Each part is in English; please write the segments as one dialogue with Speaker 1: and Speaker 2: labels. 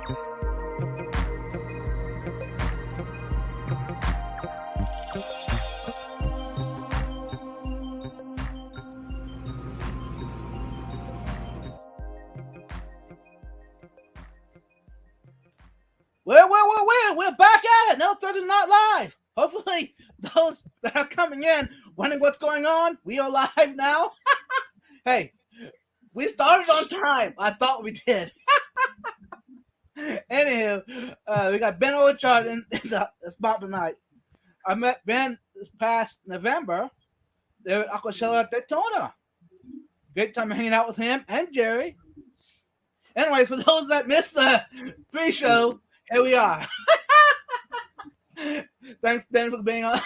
Speaker 1: We're back at it. No Thursday Night Live. Hopefully, those that are coming in wondering what's going on, we are live now. Hey, we started on time. I thought we did. Anywho, we got Ben Ochart in the spot tonight. I met Ben this past November there at Aquashella at Daytona. Great time hanging out with him and Jerry. Anyway, for those that missed the pre-show, here we are. Thanks, Ben, for being on.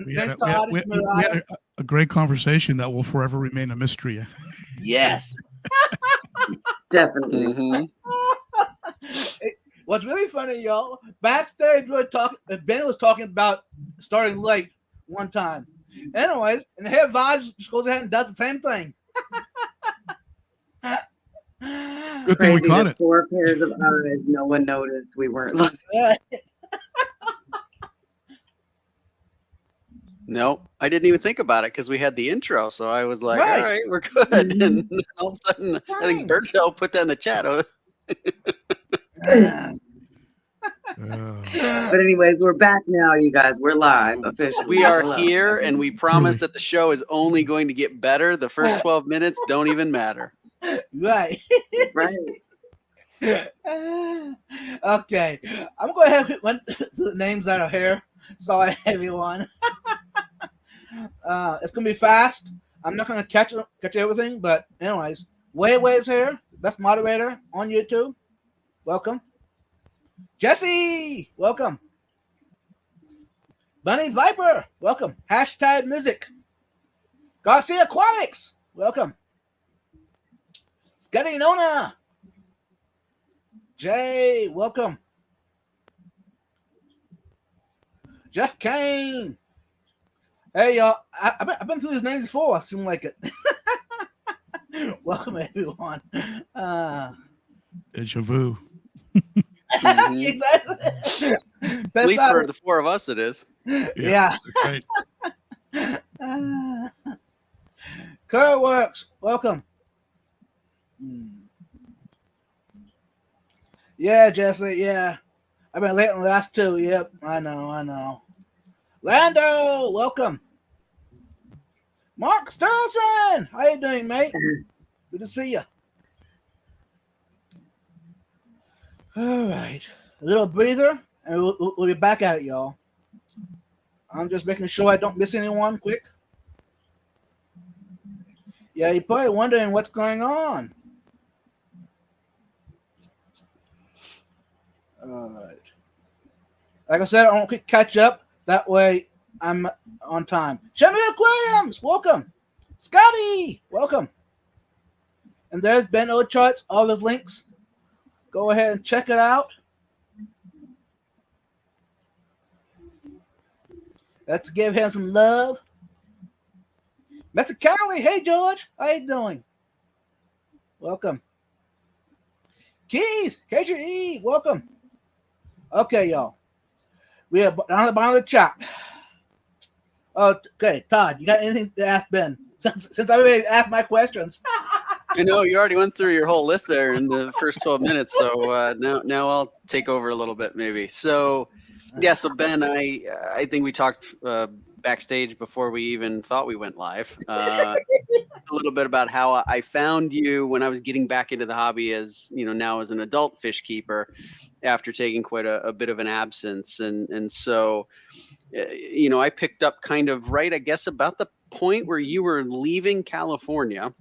Speaker 2: We had a great conversation that will forever remain a mystery.
Speaker 1: Yes.
Speaker 3: Definitely.
Speaker 1: Mm-hmm. What's really funny, y'all, backstage, Ben was talking about starting late one time. Anyways, and here Vibes just goes ahead and does the same thing.
Speaker 2: Good thing we caught it.
Speaker 3: 4 pairs of eyes. No one noticed we weren't live.
Speaker 4: No, I didn't even think about it because we had the intro. So I was like, all right, we're good. Mm-hmm. And then all of a sudden, I think Berto put that in the chat.
Speaker 3: But anyways, we're back now, you guys. We're live officially.
Speaker 4: We are here, and we promise that the show is only going to get better. The first 12 minutes don't even matter.
Speaker 1: Right.
Speaker 3: Right.
Speaker 1: Okay. I'm going to have went to the names that are here. Sorry, everyone. It's going to be fast. I'm not going to catch everything, but anyways, Way here, best moderator on YouTube. Welcome. Jesse, welcome. Bunny Viper, welcome. Hashtag music. Garcia Aquatics, welcome. Scotty Nona. Jay, welcome. Jeff Kane. Hey, y'all. I've been through these names before. I seem like it. Welcome, everyone.
Speaker 2: Deja vu.
Speaker 1: Exactly.
Speaker 4: At least for the 4 of us, it is.
Speaker 1: Yeah.
Speaker 2: Right.
Speaker 1: Kurt Works, welcome. Yeah, Jesse, yeah. I've been late on the last 2. Yep, I know. Lando, welcome. Mark Sturleson, how you doing, mate? Good to see you. All right. A little breather, and we'll be back at it, y'all. I'm just making sure I don't miss anyone quick. Yeah, you're probably wondering what's going on. All right. Like I said, I want to catch up. That way I'm on time. Shamil Williams, welcome. Scotty, welcome. And there's Ben Ochart, all his links. Go ahead and check it out. Let's give him some love. Mr. Cowley, hey George, how you doing? Welcome. Keith, KGE, welcome. Okay, y'all. We are down at the bottom of the chat. Okay, Todd, you got anything to ask Ben? Since I already asked my questions.
Speaker 4: I know you already went through your whole list there in the first 12 minutes. So now I'll take over a little bit maybe. So yeah, so Ben, I think we talked backstage before we even thought we went live. A little bit about how I found you when I was getting back into the hobby as, now as an adult fish keeper after taking quite a bit of an absence. And so, I picked up kind of right, I guess, about the point where you were leaving California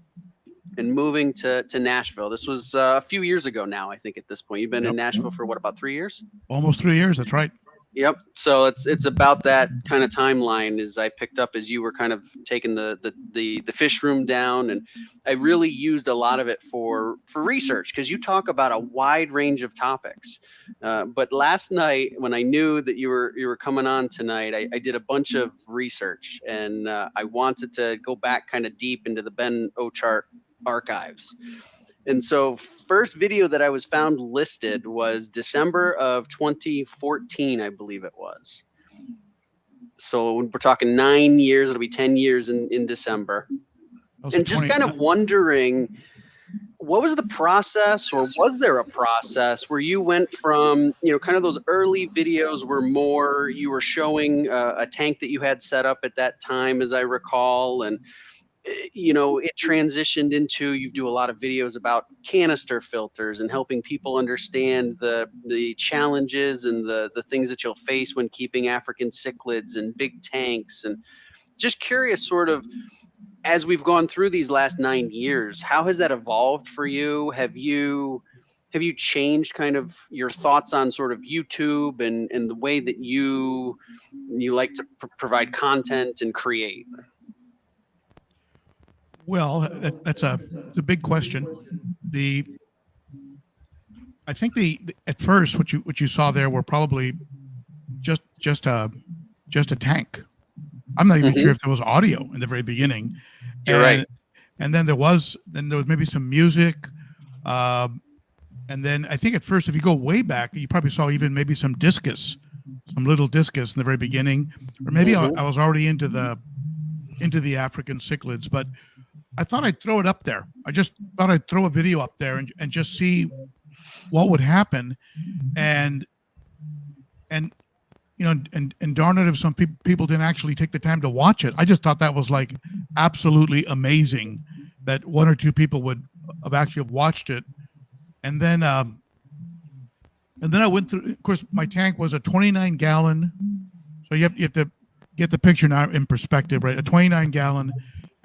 Speaker 4: and moving to Nashville. This was a few years ago now, I think, at this point. You've been in Nashville for what, about 3 years?
Speaker 2: Almost 3 years, that's right.
Speaker 4: Yep. So it's about that kind of timeline as I picked up as you were kind of taking the fish room down, and I really used a lot of it for research because you talk about a wide range of topics. But last night when I knew that you were coming on tonight, I did a bunch of research, and I wanted to go back kind of deep into the Ben Ochart archives. And so first video that I was found listed was December of 2014, I believe it was. So we're talking 9 years, it'll be 10 years in December. And just kind of wondering, what was the process, or was there a process where you went from, kind of those early videos were more, you were showing a tank that you had set up at that time, as I recall, and it transitioned into, you do a lot of videos about canister filters and helping people understand the challenges and the things that you'll face when keeping African cichlids and big tanks. And just curious, sort of, as we've gone through these last 9 years, how has that evolved for you? Have you changed kind of your thoughts on sort of YouTube and the way that you like to provide content and create?
Speaker 2: Well, it's a big question. I think at first what you saw there were probably just a tank. I'm not even sure if there was audio in the very beginning.
Speaker 4: You're right.
Speaker 2: And then there was maybe some music. And then I think at first, if you go way back, you probably saw even maybe some little discus in the very beginning, or maybe I was already into the African cichlids, but I thought I'd throw it up there. I just thought I'd throw a video up there and just see what would happen. And darn it, if some people didn't actually take the time to watch it. I just thought that was like absolutely amazing that one or two people would have actually watched it. And then I went through, of course, my tank was a 29-gallon. So you have to get the picture now in perspective, right? A 29-gallon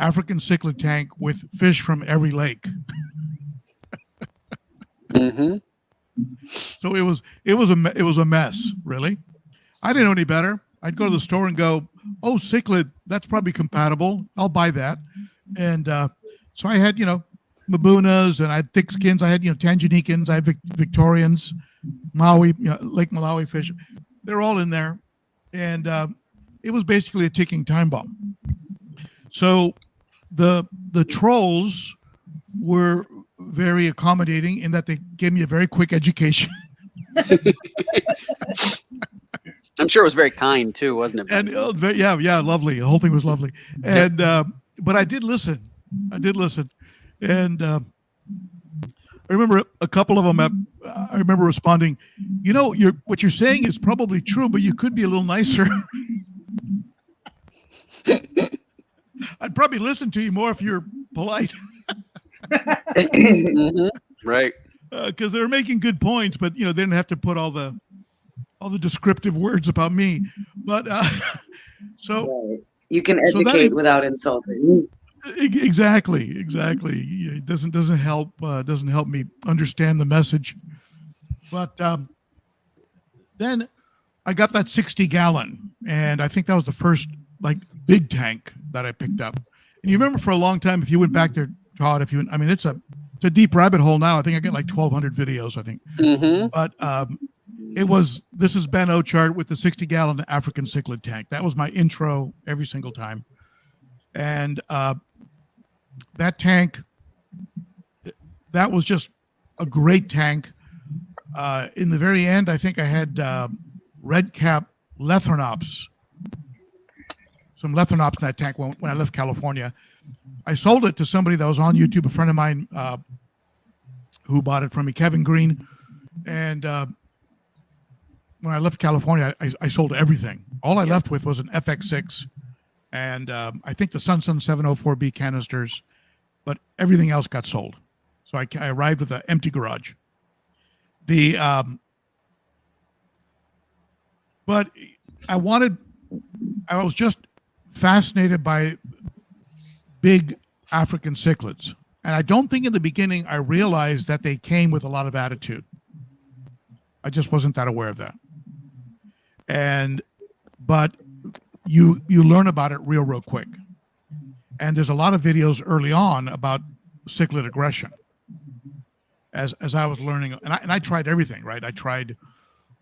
Speaker 2: African cichlid tank with fish from every lake. So it was a mess, really. I didn't know any better. I'd go to the store and go, "Oh, cichlid, that's probably compatible. I'll buy that." And so I had, Mabunas, and I had thick skins. I had, Tanganikans. I had Victorians, Maui, Lake Malawi fish. They're all in there, and it was basically a ticking time bomb. So the trolls were very accommodating in that they gave me a very quick education.
Speaker 4: I'm sure it was very kind too, wasn't it?
Speaker 2: And yeah, lovely. The whole thing was lovely. And but I did listen. And I remember a couple of them. I remember responding, what you're saying is probably true, but you could be a little nicer. I'd probably listen to you more if you're polite.
Speaker 4: Right.
Speaker 2: Because they were making good points, but they didn't have to put all the descriptive words about me. But so
Speaker 3: you can educate without insulting.
Speaker 2: Exactly. It doesn't help me understand the message. But then I got that 60-gallon, and I think that was the first big tank that I picked up. And you remember for a long time, if you went back there, Todd, it's a deep rabbit hole now. I think I get 1,200 videos, I think. But this is Ben Ochart with the 60-gallon African cichlid tank. That was my intro every single time. And that tank, that was just a great tank. In the very end, I think I had red cap Lethrinops, some Lethrinops in that tank when I left California. I sold it to somebody that was on YouTube, a friend of mine who bought it from me, Kevin Green. And when I left California, I sold everything. All I left with was an FX6 and I think the Sun 704B canisters, but everything else got sold. So I arrived with an empty garage. But I was just fascinated by big African cichlids. And I don't think in the beginning I realized that they came with a lot of attitude. I just wasn't that aware of that. But you learn about it real quick. And there's a lot of videos early on about cichlid aggression. As I was learning, and I tried everything, right? I tried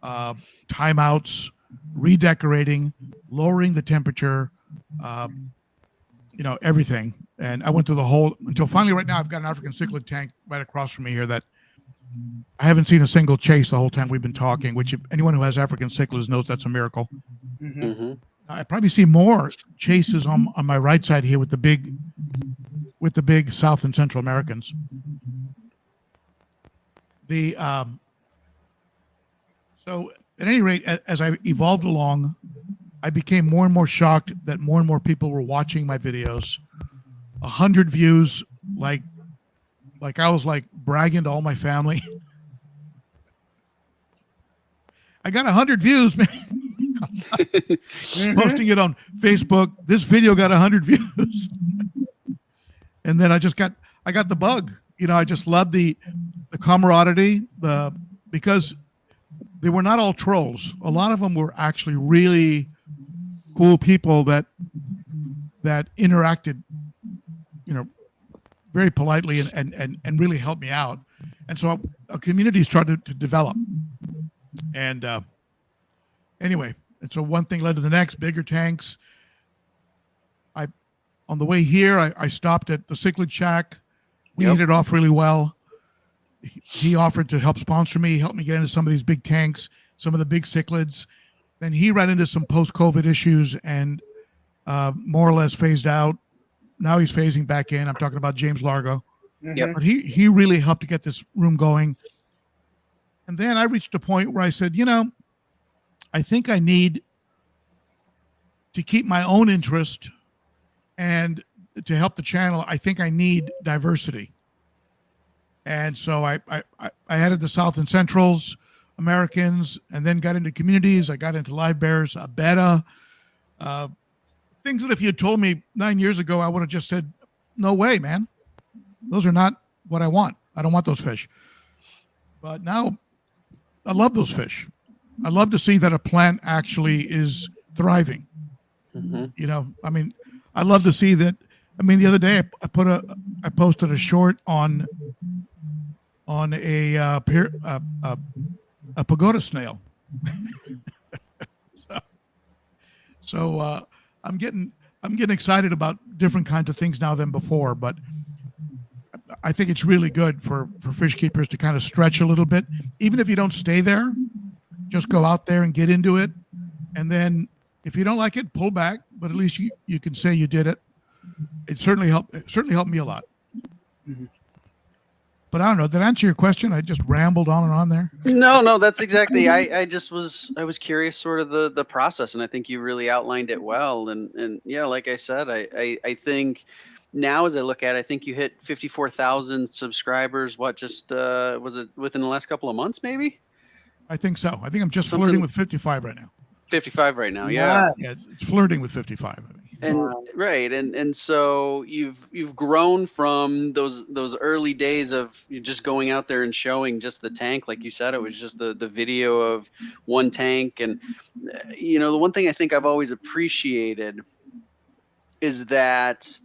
Speaker 2: timeouts, redecorating, lowering the temperature, everything. And I went through the whole until finally right now I've got an African cichlid tank right across from me here that I haven't seen a single chase the whole time we've been talking, which if anyone who has African cichlids knows that's a miracle.
Speaker 4: Mm-hmm.
Speaker 2: I probably see more chases on my right side here with the big South and Central Americans. So at any rate, as I evolved along, I became more and more shocked that more and more people were watching my videos. 100 views, like I was like bragging to all my family. I got 100 views, man. Posting it on Facebook. This video got 100 views. And then I got the bug. You know, I just loved the camaraderie, because they were not all trolls. A lot of them were actually really cool people that interacted, you know, very politely and really helped me out. And so a community started to develop. And anyway, and so one thing led to the next, bigger tanks. On the way here, I stopped at the Cichlid Shack. We hit it off really well. He offered to help sponsor me, help me get into some of these big tanks, some of the big cichlids. Then he ran into some post-COVID issues and more or less phased out. Now he's phasing back in. I'm talking about James Largo.
Speaker 4: Yep.
Speaker 2: But he really helped to get this room going. And then I reached a point where I said, you know, I think I need to keep my own interest, and to help the channel, I think I need diversity. And so I added the South and Centrals, Americans, and then got into communities. I got into live bears, betta, things that if you had told me 9 years ago, I would have just said, no way, man. Those are not what I want. I don't want those fish. But now I love those fish. I love to see that a plant actually is thriving.
Speaker 4: Mm-hmm.
Speaker 2: You know, I mean, I love to see that. I mean, the other day I posted a short on a pagoda snail. so I'm getting excited about different kinds of things now than before. But I think it's really good for fish keepers to kind of stretch a little bit, even if you don't stay there. Just go out there and get into it, and then if you don't like it, pull back. But at least you can say you did it. It certainly helped me a lot.
Speaker 1: Mm-hmm.
Speaker 2: But I don't know. Did I answer your question? I just rambled on and on there.
Speaker 4: No, that's exactly. I was curious, sort of the process, and I think you really outlined it well. And yeah, like I said, I think now as I look at it, I think you hit 54,000 subscribers. What, just was it within the last couple of months, maybe?
Speaker 2: I think so. I think I'm just
Speaker 4: Something-
Speaker 2: flirting with 55 right now.
Speaker 4: 55 right now, yeah.
Speaker 2: Yeah, it's flirting with 55. I think.
Speaker 4: And right, and so you've grown from those early days of you just going out there and showing just the tank, like you said, it was just the video of one tank. And you know, the one thing I think I've always appreciated is that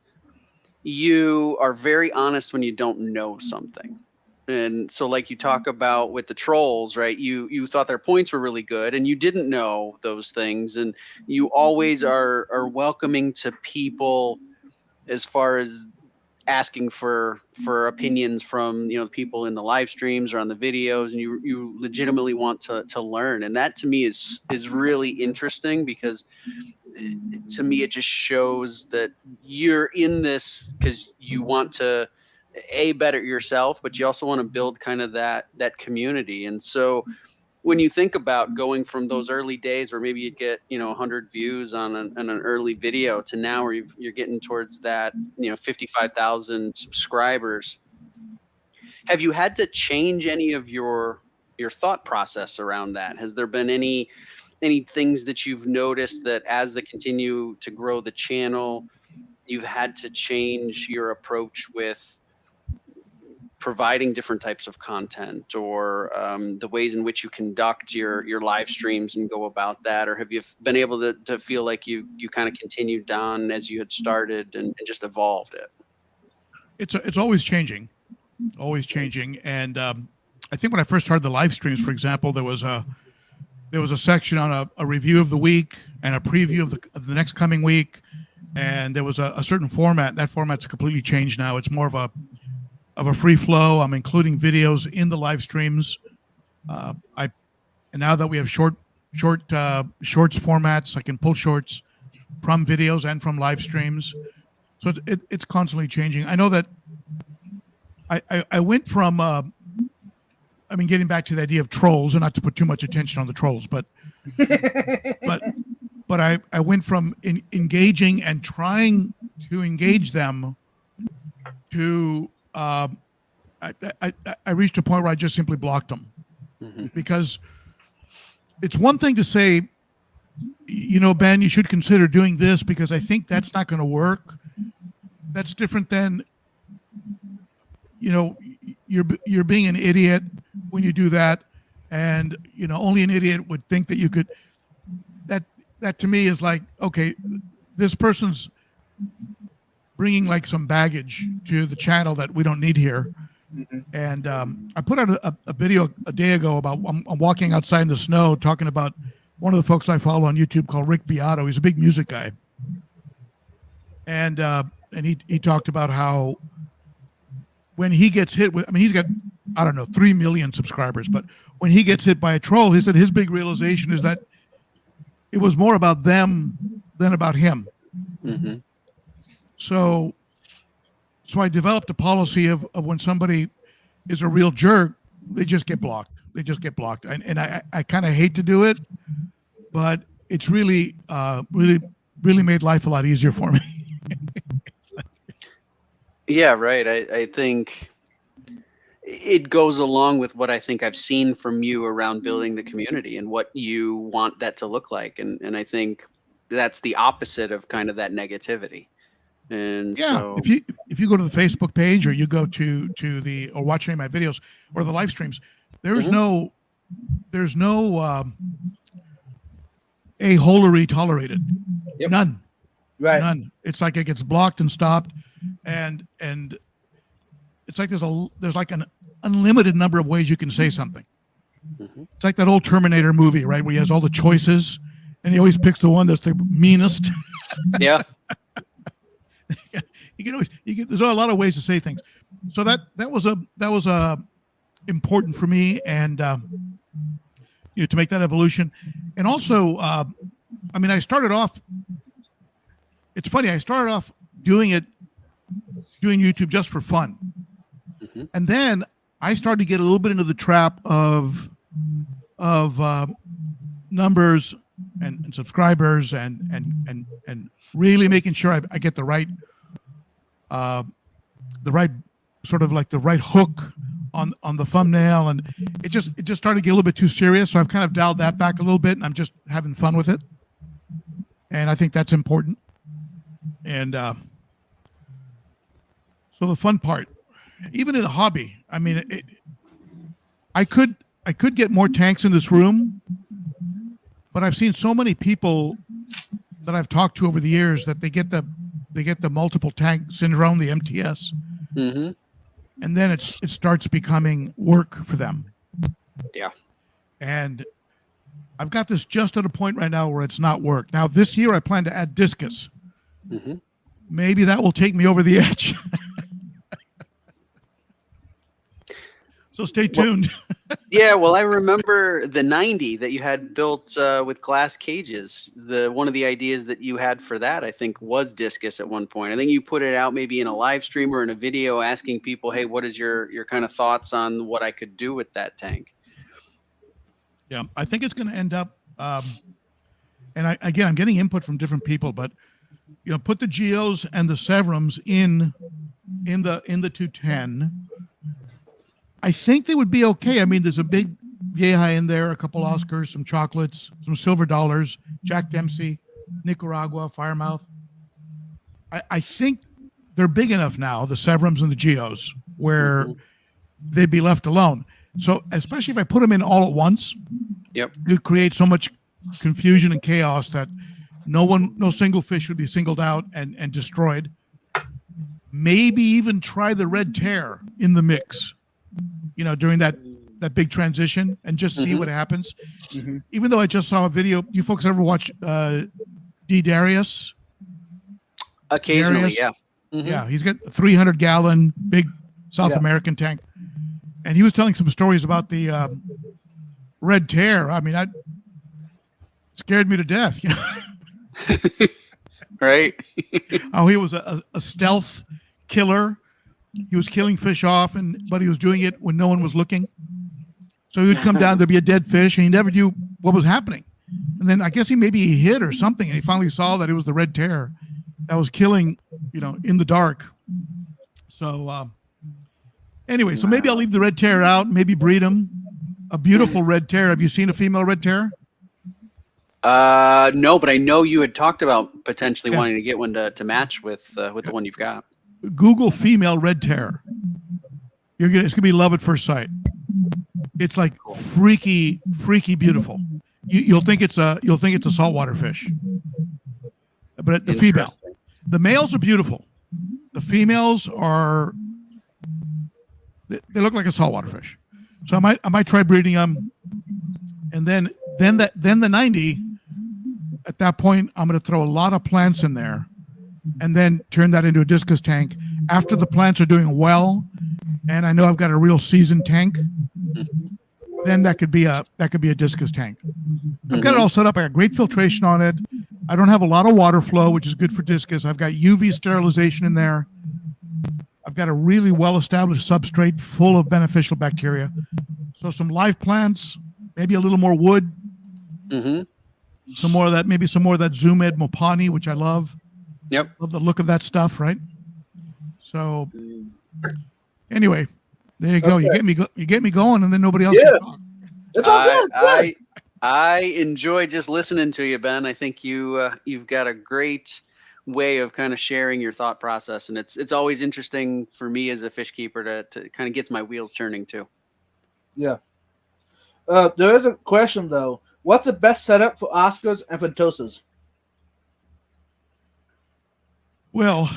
Speaker 4: you are very honest when you don't know something. And so, like you talk about with the trolls, right? You thought their points were really good, and you didn't know those things, and you always are welcoming to people as far as asking for opinions from, you know, the people in the live streams or on the videos, and you legitimately want to learn, and that to me is really interesting, because to me it just shows that you're in this because you want to better yourself, but you also want to build kind of that community. And so when you think about going from those early days where maybe you'd get, you know, 100 views on an early video to now where you're getting towards that, you know, 55,000 subscribers, have you had to change any of your thought process around that? Has there been any things that you've noticed that as they continue to grow the channel, you've had to change your approach with providing different types of content, or the ways in which you conduct your live streams and go about that? Or have you been able to feel like you kind of continued on as you had started and just evolved it?
Speaker 2: It's always changing. And I think when I first started the live streams, for example, there was a section on a review of the week and a preview of the next coming week. and there was a certain format. That format's completely changed now. It's more of a free flow. I'm including videos in the live streams. And now that we have shorts formats, I can pull shorts from videos and from live streams. So it's constantly changing. I know that I went from getting back to the idea of trolls, and not to put too much attention on the trolls, but I went from engaging and trying to engage them to I reached a point where I just simply blocked them. Mm-hmm. Because it's one thing to say, Ben, you should consider doing this because I think that's not going to work. That's different than, you're being an idiot when you do that, and only an idiot would think that you could. That to me is like, okay, this person's bringing like some baggage to the channel that we don't need here. Mm-hmm. And I put out a video a day ago about I'm walking outside in the snow talking about one of the folks I follow on YouTube called Rick Beato. He's a big music guy, and he talked about how when he gets hit with, he's got 3 million subscribers, but when he gets hit by a troll, he said his big realization is that it was more about them than about him. Mm-hmm. So I developed a policy of when somebody is a real jerk, they just get blocked. And I kind of hate to do it, but it's really made life a lot easier for me.
Speaker 4: Yeah, right. I think it goes along with what I think I've seen from you around building the community and what you want that to look like. And I think that's the opposite of kind of that negativity. And
Speaker 2: yeah,
Speaker 4: so
Speaker 2: if you go to the Facebook page or you go to or watch any of my videos or the live streams, there's mm-hmm. there's no a-holery tolerated. Yep. None.
Speaker 1: Right.
Speaker 2: None. It's like it gets blocked and stopped, and it's like there's like an unlimited number of ways you can say something. Mm-hmm. It's like that old Terminator movie, right, where he has all the choices, and he always picks the one that's the meanest.
Speaker 4: Yeah.
Speaker 2: There's a lot of ways to say things. So that was important for me, and to make that evolution. And also, I started off. It's funny. I started off doing YouTube just for fun, mm-hmm. and then I started to get a little bit into the trap of numbers and subscribers and really making sure I get the right sort of like the right hook on the thumbnail, and it just started to get a little bit too serious. So I've kind of dialed that back a little bit, and I'm just having fun with it, and I think that's important. And so the fun part, even in the hobby, I could get more tanks in this room, but I've seen so many people that I've talked to over the years that they get the multiple tank syndrome, the MTS, mm-hmm. and then it starts becoming work for them.
Speaker 4: Yeah.
Speaker 2: And I've got this just at a point right now where it's not work. Now this year I plan to add discus. Mm-hmm. Maybe that will take me over the edge. So stay tuned.
Speaker 4: Yeah, well, I remember the 90 that you had built with glass cages. One of the ideas that you had for that, I think, was discus at one point. I think you put it out maybe in a live stream or in a video asking people, hey, what is your kind of thoughts on what I could do with that tank?
Speaker 2: Yeah, I think it's going to end up, and I'm getting input from different people, but put the Geos and the Severums in the 210. I think they would be okay. There's a big Vieja in there, a couple Oscars, some chocolates, some silver dollars, Jack Dempsey, Nicaragua, Firemouth. I think they're big enough now, the Severums and the Geos, where they'd be left alone. So especially if I put them in all at once,
Speaker 4: yep,
Speaker 2: it creates so much confusion and chaos that no single fish would be singled out and destroyed. Maybe even try the red tear in the mix, during that big transition, and just see what happens. Mm-hmm. Even though I just saw a video, you folks ever watch D. Darius?
Speaker 4: Occasionally,
Speaker 2: areas?
Speaker 4: yeah. Mhm.
Speaker 2: Yeah, he's got a 300-gallon big South
Speaker 1: Yeah.
Speaker 2: American tank, and he was telling some stories about the red tear. I mean, that scared me to death. You know,
Speaker 4: Right.
Speaker 2: how he was a stealth killer. He was killing fish off, but he was doing it when no one was looking. So he would come down, there'd be a dead fish, and he never knew what was happening. And then I guess he hit or something, and he finally saw that it was the red tear that was killing, in the dark. So anyway, so maybe I'll leave the red tear out, maybe breed them. A beautiful red tear. Have you seen a female red tear?
Speaker 4: No, but I know you had talked about potentially
Speaker 2: Yeah.
Speaker 4: wanting to get one to match with the one you've got.
Speaker 2: Google female red tear. It's gonna be love at first sight. It's like freaky beautiful. You'll think it's a saltwater fish. But the female,
Speaker 4: Interesting.
Speaker 2: the males are beautiful. The females are they look like a saltwater fish. So I might try breeding them, and then the 90. At that point, I'm going to throw a lot of plants in there, and then turn that into a discus tank. After the plants are doing well, and I know I've got a real seasoned tank, then that could be a discus tank. I've got it all set up. I got great filtration on it. I don't have a lot of water flow, which is good for discus. I've got UV sterilization in there. I've got a really well-established substrate full of beneficial bacteria. So some live plants, maybe a little more wood,
Speaker 4: Mm-hmm.
Speaker 2: some more of that Zoom Ed Mopani, which I love.
Speaker 4: Yep.
Speaker 2: Love the look of that stuff, right? So anyway, there you go.
Speaker 1: Okay.
Speaker 2: You get me going, and then nobody else
Speaker 1: Yeah.
Speaker 2: can talk.
Speaker 1: It's all good.
Speaker 4: I enjoy just listening to you, Ben. I think you've got a great way of kind of sharing your thought process, and it's always interesting for me as a fish keeper to kind of gets my wheels turning too.
Speaker 1: Yeah. There is a question though. What's the best setup for Oscars and Pentosas?
Speaker 2: Well,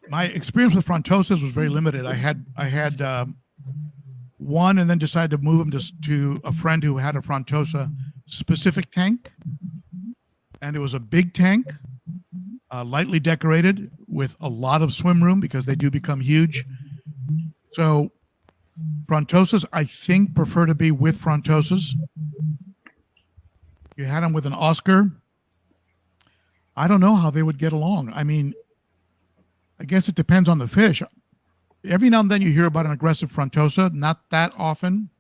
Speaker 2: my experience with frontosas was very limited. I had one, and then decided to move him to a friend who had a frontosa specific tank, and it was a big tank, lightly decorated with a lot of swim room because they do become huge. So frontosas, I think, prefer to be with frontosas. You had them with an Oscar. I don't know how they would get along. I mean, I guess it depends on the fish. Every now and then you hear about an aggressive frontosa, not that often.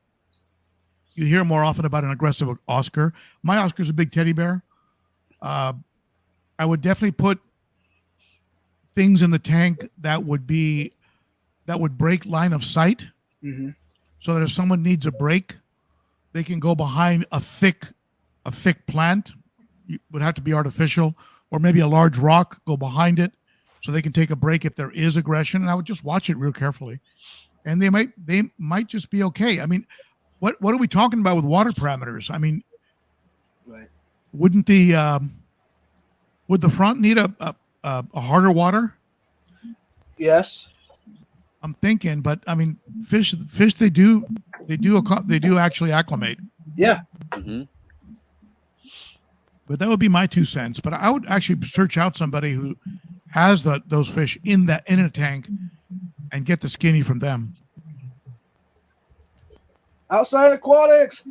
Speaker 2: You hear more often about an aggressive Oscar. My Oscar's a big teddy bear. I would definitely put things in the tank that would break line of sight,
Speaker 1: Mm-hmm.
Speaker 2: so that if someone needs a break, they can go behind a thick plant. It would have to be artificial, or maybe a large rock, go behind it, so they can take a break if there is aggression. And I would just watch it real carefully, and they might just be okay. I mean, what are we talking about with water parameters? I mean,
Speaker 1: Right.
Speaker 2: would the front need a harder water?
Speaker 1: Yes.
Speaker 2: I'm thinking, but I mean, fish they do actually acclimate.
Speaker 1: Yeah.
Speaker 4: Mm-hmm.
Speaker 2: But that would be my 2 cents. But I would actually search out somebody who has those fish in a tank and get the skinny from them.
Speaker 1: Outside aquatics.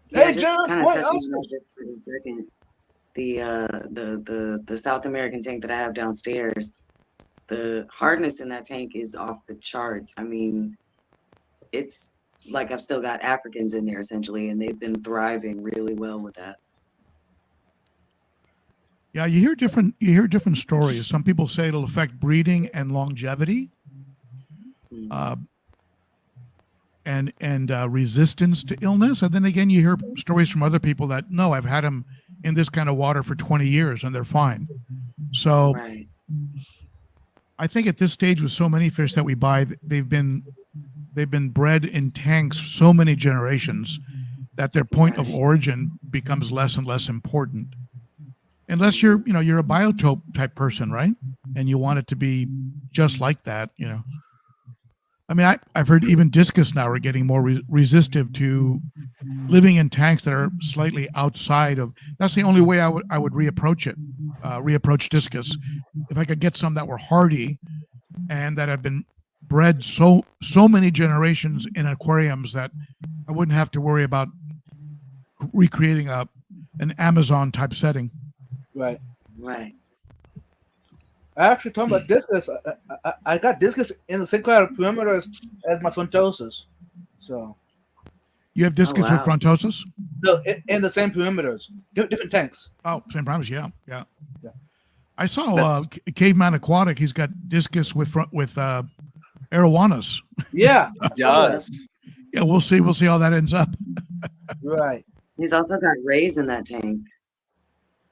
Speaker 1: Hey,
Speaker 3: just
Speaker 1: John.
Speaker 3: kinda
Speaker 1: What
Speaker 3: touching
Speaker 1: else?
Speaker 3: on this for a second. The South American tank that I have downstairs, the hardness in that tank is off the charts. I mean, it's like I've still got Africans in there essentially, and they've been thriving really well with that.
Speaker 2: Yeah, you hear different stories. Some people say it'll affect breeding and longevity, and resistance to illness. And then again, you hear stories from other people that no, I've had them in this kind of water for 20 years and they're fine. So
Speaker 3: Right.
Speaker 2: I think at this stage, with so many fish that we buy, they've been bred in tanks so many generations that their point of origin becomes less and less important. Unless you're a biotope type person, right? And you want it to be just like that, I mean, I've heard even discus now are getting more resistive to living in tanks that are slightly outside of. That's the only way I would reapproach it. reapproach discus, if I could get some that were hardy and that have been bred so many generations in aquariums that I wouldn't have to worry about recreating an Amazon type setting.
Speaker 1: Right.
Speaker 3: Right.
Speaker 1: I actually talking about discus. I got discus in the same kind of perimeters as my frontosis. So
Speaker 2: You have discus with
Speaker 3: wow.
Speaker 2: frontosis?
Speaker 1: no, in the same perimeters, different tanks.
Speaker 2: Oh, same problems. Yeah.
Speaker 1: Yeah.
Speaker 2: I saw
Speaker 4: That's-
Speaker 2: Caveman Aquatic. He's got discus with arowanas.
Speaker 1: Yeah, I saw that.
Speaker 4: does.
Speaker 2: Yeah, we'll see. We'll see how that ends up.
Speaker 1: Right.
Speaker 3: He's also got rays in that tank.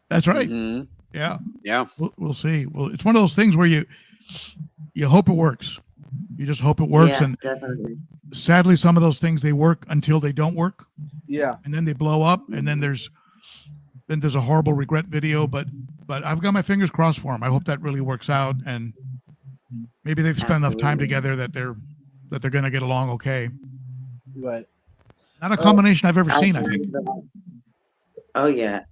Speaker 2: That's right.
Speaker 4: Mhm.
Speaker 2: Yeah,
Speaker 4: Yeah.
Speaker 2: we'll see. Well, it's one of those things where you hope it works. You just hope it works.
Speaker 3: Yeah,
Speaker 2: And
Speaker 3: definitely.
Speaker 2: sadly, some of those things they work until they don't work,
Speaker 1: Yeah.
Speaker 2: and then they blow up, and then there's a horrible regret video. But I've got my fingers crossed for them. I hope that really works out, and maybe they've spent enough time
Speaker 3: Absolutely.
Speaker 2: together that they're going to get along okay.
Speaker 1: Right.
Speaker 2: Not a combination I've ever seen, I
Speaker 3: Outside
Speaker 2: think.
Speaker 3: of the- Oh yeah.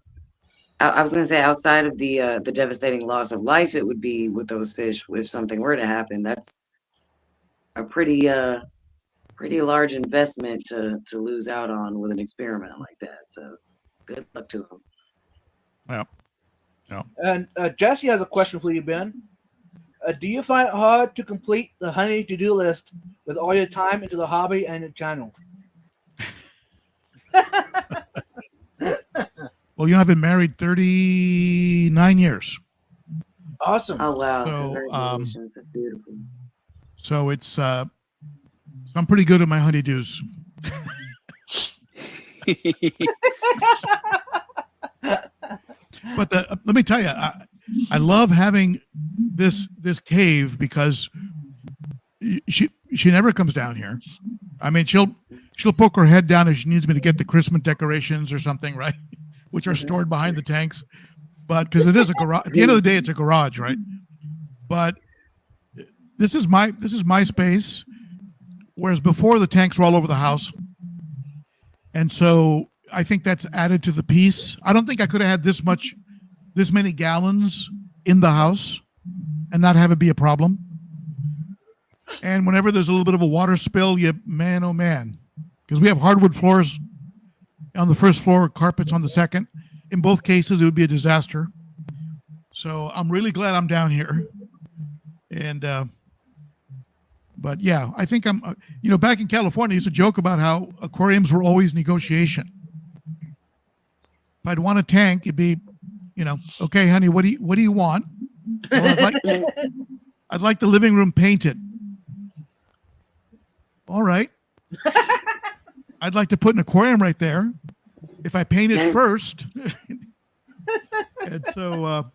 Speaker 3: I was gonna say outside of the devastating loss of life, it would be with those fish. If something were to happen, that's a pretty large investment to lose out on with an experiment like that. So good luck to them.
Speaker 2: Yeah.
Speaker 1: And Jesse has a question for you, Ben. Do you find it hard to complete the honey to-do list with all your time into the hobby and your channel?
Speaker 2: Well, I've been married 39 years.
Speaker 1: Awesome.
Speaker 3: Oh wow!
Speaker 2: So,
Speaker 3: Congratulations, that's beautiful.
Speaker 2: So it's so I'm pretty good at my honeydews. But let me tell you, I love having this cave because she never comes down here. I mean, she'll poke her head down if she needs me to get the Christmas decorations or something, right? Which are stored behind the tanks. But because it is a garage, at the end of the day, it's a garage, right? But this is my space. Whereas before, the tanks were all over the house, and so I think that's added to the piece. I don't think I could have had this many gallons in the house and not have it be a problem. And whenever there's a little bit of a water spill, man, oh man, because we have hardwood floors on the first floor, carpets on the second. In both cases, it would be a disaster. So I'm really glad I'm down here. And but yeah, I think I'm. Back in California, I used to joke about how aquariums were always negotiation. If I'd want a tank, it'd be, okay, honey, what do you want? Well, I'd like the living room painted. All right. I'd like to put an aquarium right there. If I paint it first. And so,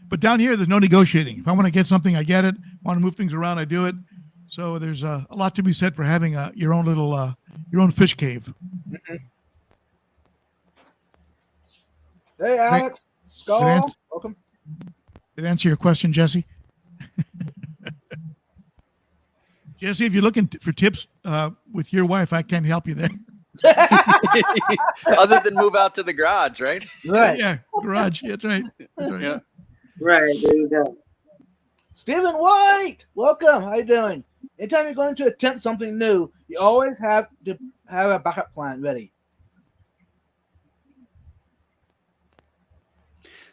Speaker 2: but down here, there's no negotiating. If I want to get something, I get it. Want to move things around, I do it. So there's a lot to be said for having your own little your own fish cave.
Speaker 1: Hey, Alex. Skull. Welcome.
Speaker 2: Did it answer your question, Jesse? Jesse, if you're looking for tips with your wife, I can't help you there.
Speaker 4: Other than move out to the garage, right?
Speaker 1: Right.
Speaker 2: Yeah, garage. That's right. That's right.
Speaker 4: Yeah.
Speaker 3: Right, there you go.
Speaker 1: Stephen White, welcome. How you doing? Anytime you're going to attempt something new, you always have to have a backup plan ready.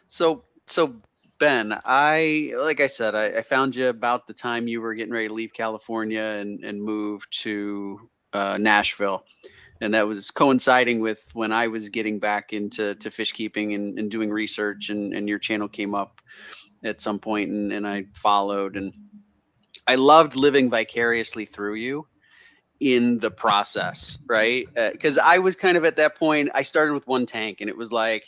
Speaker 4: So Ben, like I said, I found you about the time you were getting ready to leave California and move to Nashville. And that was coinciding with when I was getting back into fish keeping and doing research, and your channel came up at some point, and I followed, and I loved living vicariously through you in the process, right? Because I was kind of at that point, I started with one tank, and it was like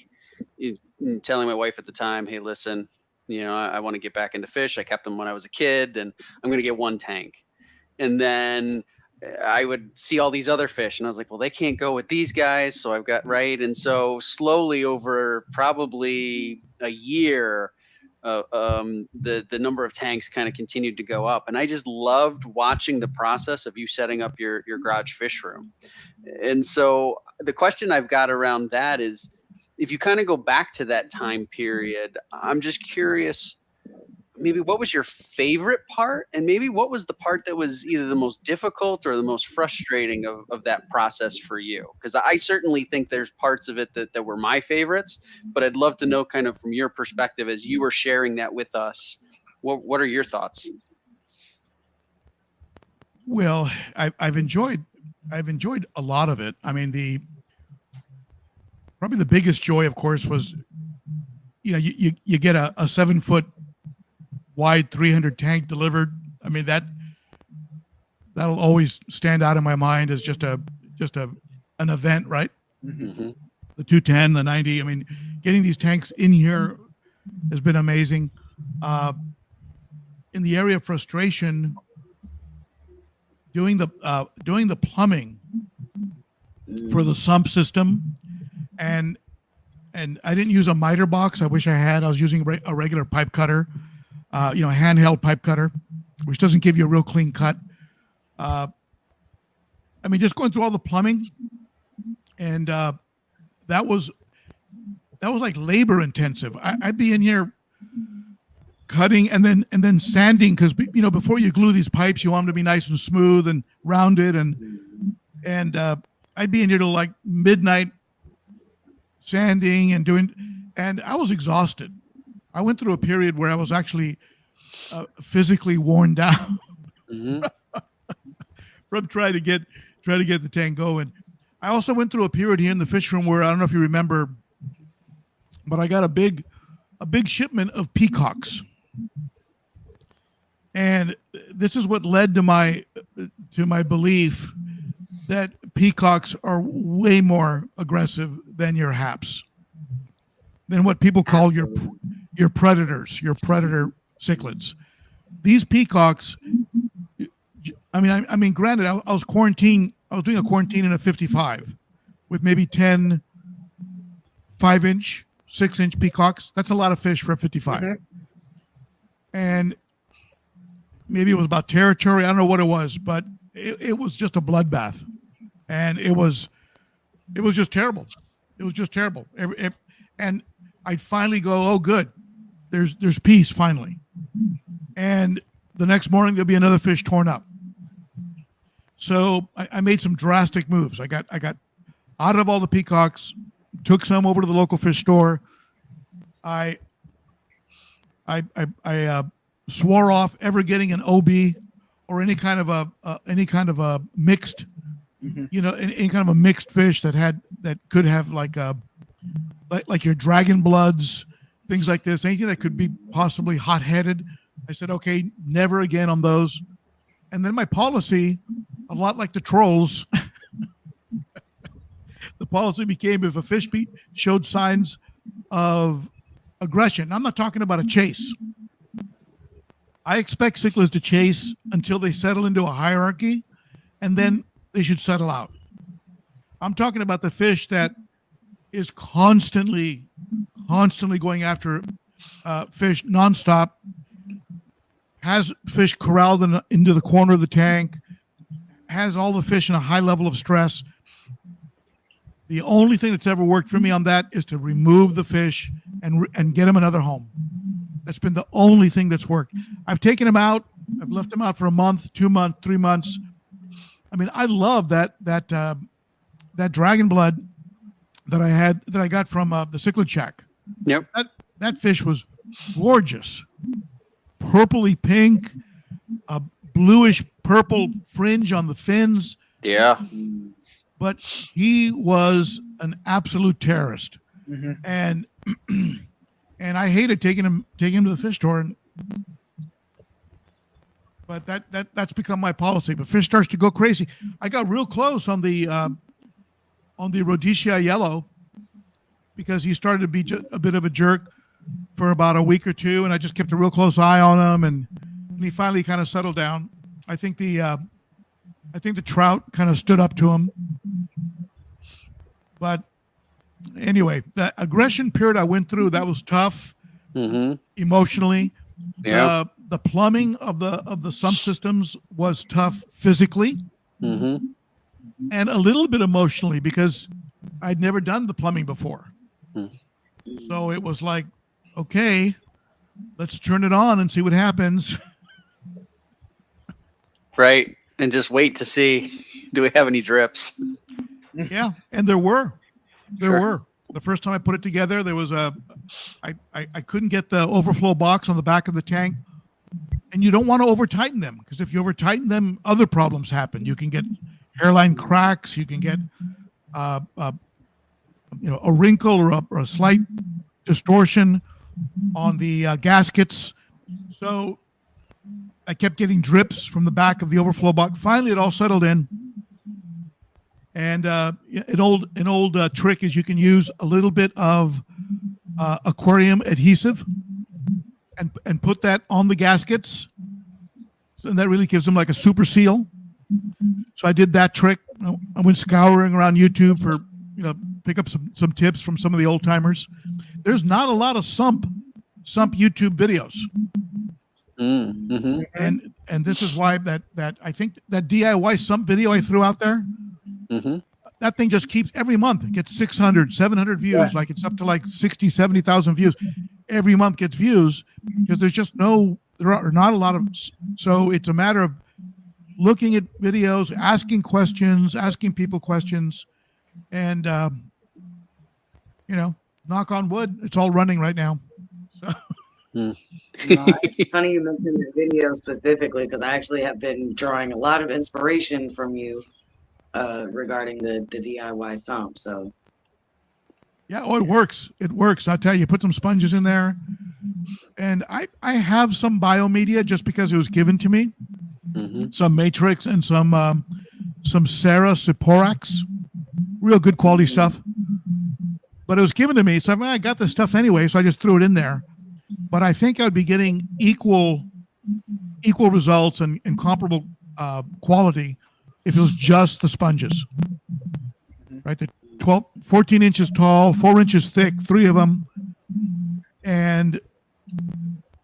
Speaker 4: telling my wife at the time, hey, listen, I want to get back into fish. I kept them when I was a kid, and I'm going to get one tank. And then I would see all these other fish, and I was like, well, they can't go with these guys. So I've got, right. And so slowly over probably a year, the number of tanks kind of continued to go up. And I just loved watching the process of you setting up your garage fish room. And so the question I've got around that is, if you kind of go back to that time period, I'm just curious, maybe what was your favorite part, and maybe what was the part that was either the most difficult or the most frustrating of that process for you? Because I certainly think there's parts of it that were my favorites, but I'd love to know kind of from your perspective as you were sharing that with us, what are your thoughts?
Speaker 2: Well, I've enjoyed a lot of it. I mean, probably the biggest joy, of course, was you get a 7-foot wide 300 tank delivered. I mean, that'll always stand out in my mind as just an event, right?
Speaker 4: Mm-hmm.
Speaker 2: The 210, the 90. I mean, getting these tanks in here has been amazing. In the area of frustration, doing the plumbing for the sump system, and I didn't use a miter box. I wish I had. I was using a regular pipe cutter. Handheld pipe cutter, which doesn't give you a real clean cut. I mean, just going through all the plumbing, and that was like labor intensive. I'd be in here cutting and then sanding, because before you glue these pipes, you want them to be nice and smooth and rounded, and I'd be in here till like midnight sanding and and I was exhausted. I went through a period where I was actually physically worn down
Speaker 4: Mm-hmm.
Speaker 2: from trying to get the tank going. I also went through a period here in the fish room where, I don't know if you remember, but I got a big shipment of peacocks, and this is what led to my belief that peacocks are way more aggressive than your haps, than what people call your predators, your predator cichlids. These peacocks, I mean, granted, I was quarantined. I was doing a quarantine in a 55 with maybe 10 5-inch, 6-inch peacocks. That's a lot of fish for a 55.
Speaker 1: Mm-hmm.
Speaker 2: And maybe it was about territory. I don't know what it was, but it was just a bloodbath, and it was just terrible. It was just terrible. And I'd finally go, oh, good. There's peace finally. And the next morning there'll be another fish torn up. So I made some drastic moves. I got out of all the peacocks, took some over to the local fish store. I swore off ever getting an OB or any kind of a mixed, any kind of a mixed fish that could have like your dragon bloods, things like this, anything that could be possibly hot-headed. I said, okay, never again on those. And then my policy, a lot like the trolls, the policy became, if a fish showed signs of aggression, I'm not talking about a chase. I expect cichlids to chase until they settle into a hierarchy, and then they should settle out. I'm talking about the fish that is constantly going after fish nonstop, has fish corralled into the corner of the tank, has all the fish in a high level of stress. The only thing that's ever worked for me on that is to remove the fish and get them another home. That's been the only thing that's worked. I've taken them out. I've left them out for a month, 2 months, 3 months. I mean, I love that dragon blood that I got from the cichlid shack.
Speaker 4: Yep.
Speaker 2: That fish was gorgeous, purpley pink, a bluish purple fringe on the fins.
Speaker 4: Yeah.
Speaker 2: But he was an absolute terrorist,
Speaker 1: Mm-hmm.
Speaker 2: and I hated taking him to the fish store. But that's become my policy. But fish starts to go crazy. I got real close on the Rhodesia yellow, because he started to be a bit of a jerk for about a week or two, and I just kept a real close eye on him, and he finally kind of settled down. I think the trout kind of stood up to him. But anyway, the aggression period I went through, that was tough, emotionally.
Speaker 4: Yeah.
Speaker 2: The plumbing of the sump systems was tough physically, and a little bit emotionally, because I'd never done the plumbing before. So it was like, okay, let's turn it on and see what happens.
Speaker 4: Right. And just wait to see, do we have any drips?
Speaker 2: Yeah, and there were.
Speaker 4: Sure.
Speaker 2: The first time I put it together, there was I couldn't get the overflow box on the back of the tank. And you don't want to over tighten them, because if you over tighten them, other problems happen. You can get hairline cracks. You can get a wrinkle or a slight distortion on the gaskets. So I kept getting drips from the back of the overflow box. Finally, it all settled in. And an old trick is you can use a little bit of aquarium adhesive and put that on the gaskets, and that really gives them like a super seal. So I did that trick. I went scouring around YouTube for pick up some tips from some of the old timers. There's not a lot of sump YouTube videos,
Speaker 4: Mm-hmm.
Speaker 2: and this is why that I think that DIY sump video I threw out there.
Speaker 4: Mm-hmm.
Speaker 2: That thing just keeps every month. It gets 600, 700 views.
Speaker 1: Yeah.
Speaker 2: Like it's up to like 60, 70,000 views. Every month gets views because there are not a lot of. So it's a matter of looking at videos, asking questions, asking people questions, and knock on wood, it's all running right now. So.
Speaker 3: It's funny you mentioned the video specifically, because I actually have been drawing a lot of inspiration from you regarding the DIY sump. So
Speaker 2: Yeah, it works. It works. I tell you, put some sponges in there. And I have some biomedia just because it was given to me.
Speaker 4: Mm-hmm.
Speaker 2: Some Matrix and some Sarah Siporax. Real good quality stuff. But it was given to me, so I got this stuff anyway, so I just threw it in there. But I think I'd be getting equal results and comparable quality if it was just the sponges. Right? The 14 inches tall, 4 inches thick, 3 of them. And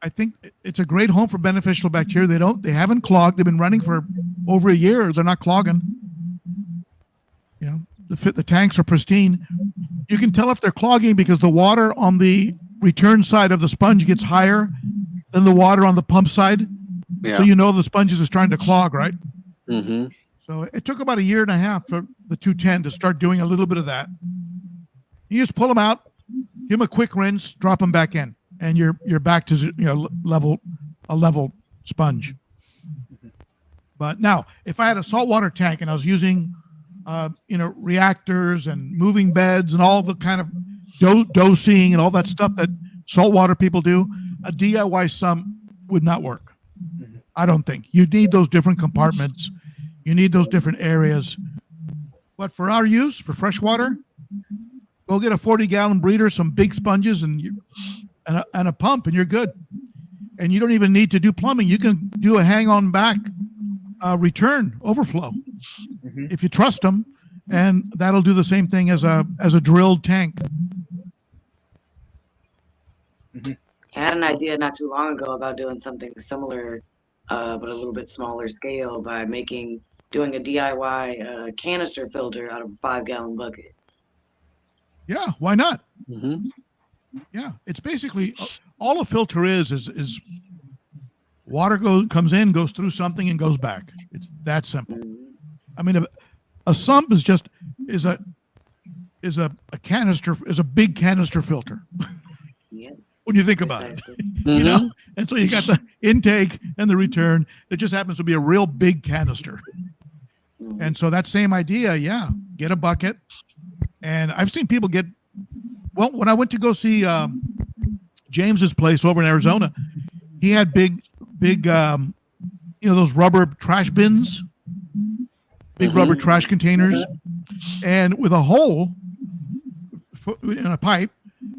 Speaker 2: I think it's a great home for beneficial bacteria. They haven't clogged. They've been running for over a year. They're not clogging. The tanks are pristine. You can tell if they're clogging because the water on the return side of the sponge gets higher than the water on the pump side.
Speaker 4: Yeah.
Speaker 2: So the sponges is trying to clog, right?
Speaker 4: Mm-hmm.
Speaker 2: So it took about a year and a half for the 210 to start doing a little bit of that. You just pull them out, give them a quick rinse, drop them back in, and you're back to a level sponge. But now, if I had a saltwater tank and I was using reactors and moving beds and all the kind of dosing and all that stuff that saltwater people do, a DIY sump would not work. I don't think. You need those different compartments. You need those different areas. But for our use, for freshwater, go get a 40-gallon breeder, some big sponges, and a pump, and you're good. And you don't even need to do plumbing. You can do a hang-on back return overflow if you trust them, and that'll do the same thing as a drilled tank.
Speaker 3: I had an idea not too long ago about doing something similar, but a little bit smaller scale by doing a DIY canister filter out of a 5-gallon bucket.
Speaker 2: Yeah, why not?
Speaker 4: Mm-hmm.
Speaker 2: Yeah, it's basically all a filter is water comes in, goes through something, and goes back. It's that simple. I mean, a sump is a canister, is a big canister filter.
Speaker 3: Yeah.
Speaker 2: When you think about it,
Speaker 4: Mm-hmm.
Speaker 2: and so you got the intake and the return. It just happens to be a real big canister. And so that same idea, yeah, get a bucket. And I've seen people when I went to go see James's place over in Arizona, he had big, those rubber trash bins, big rubber trash containers, and with a hole in a pipe,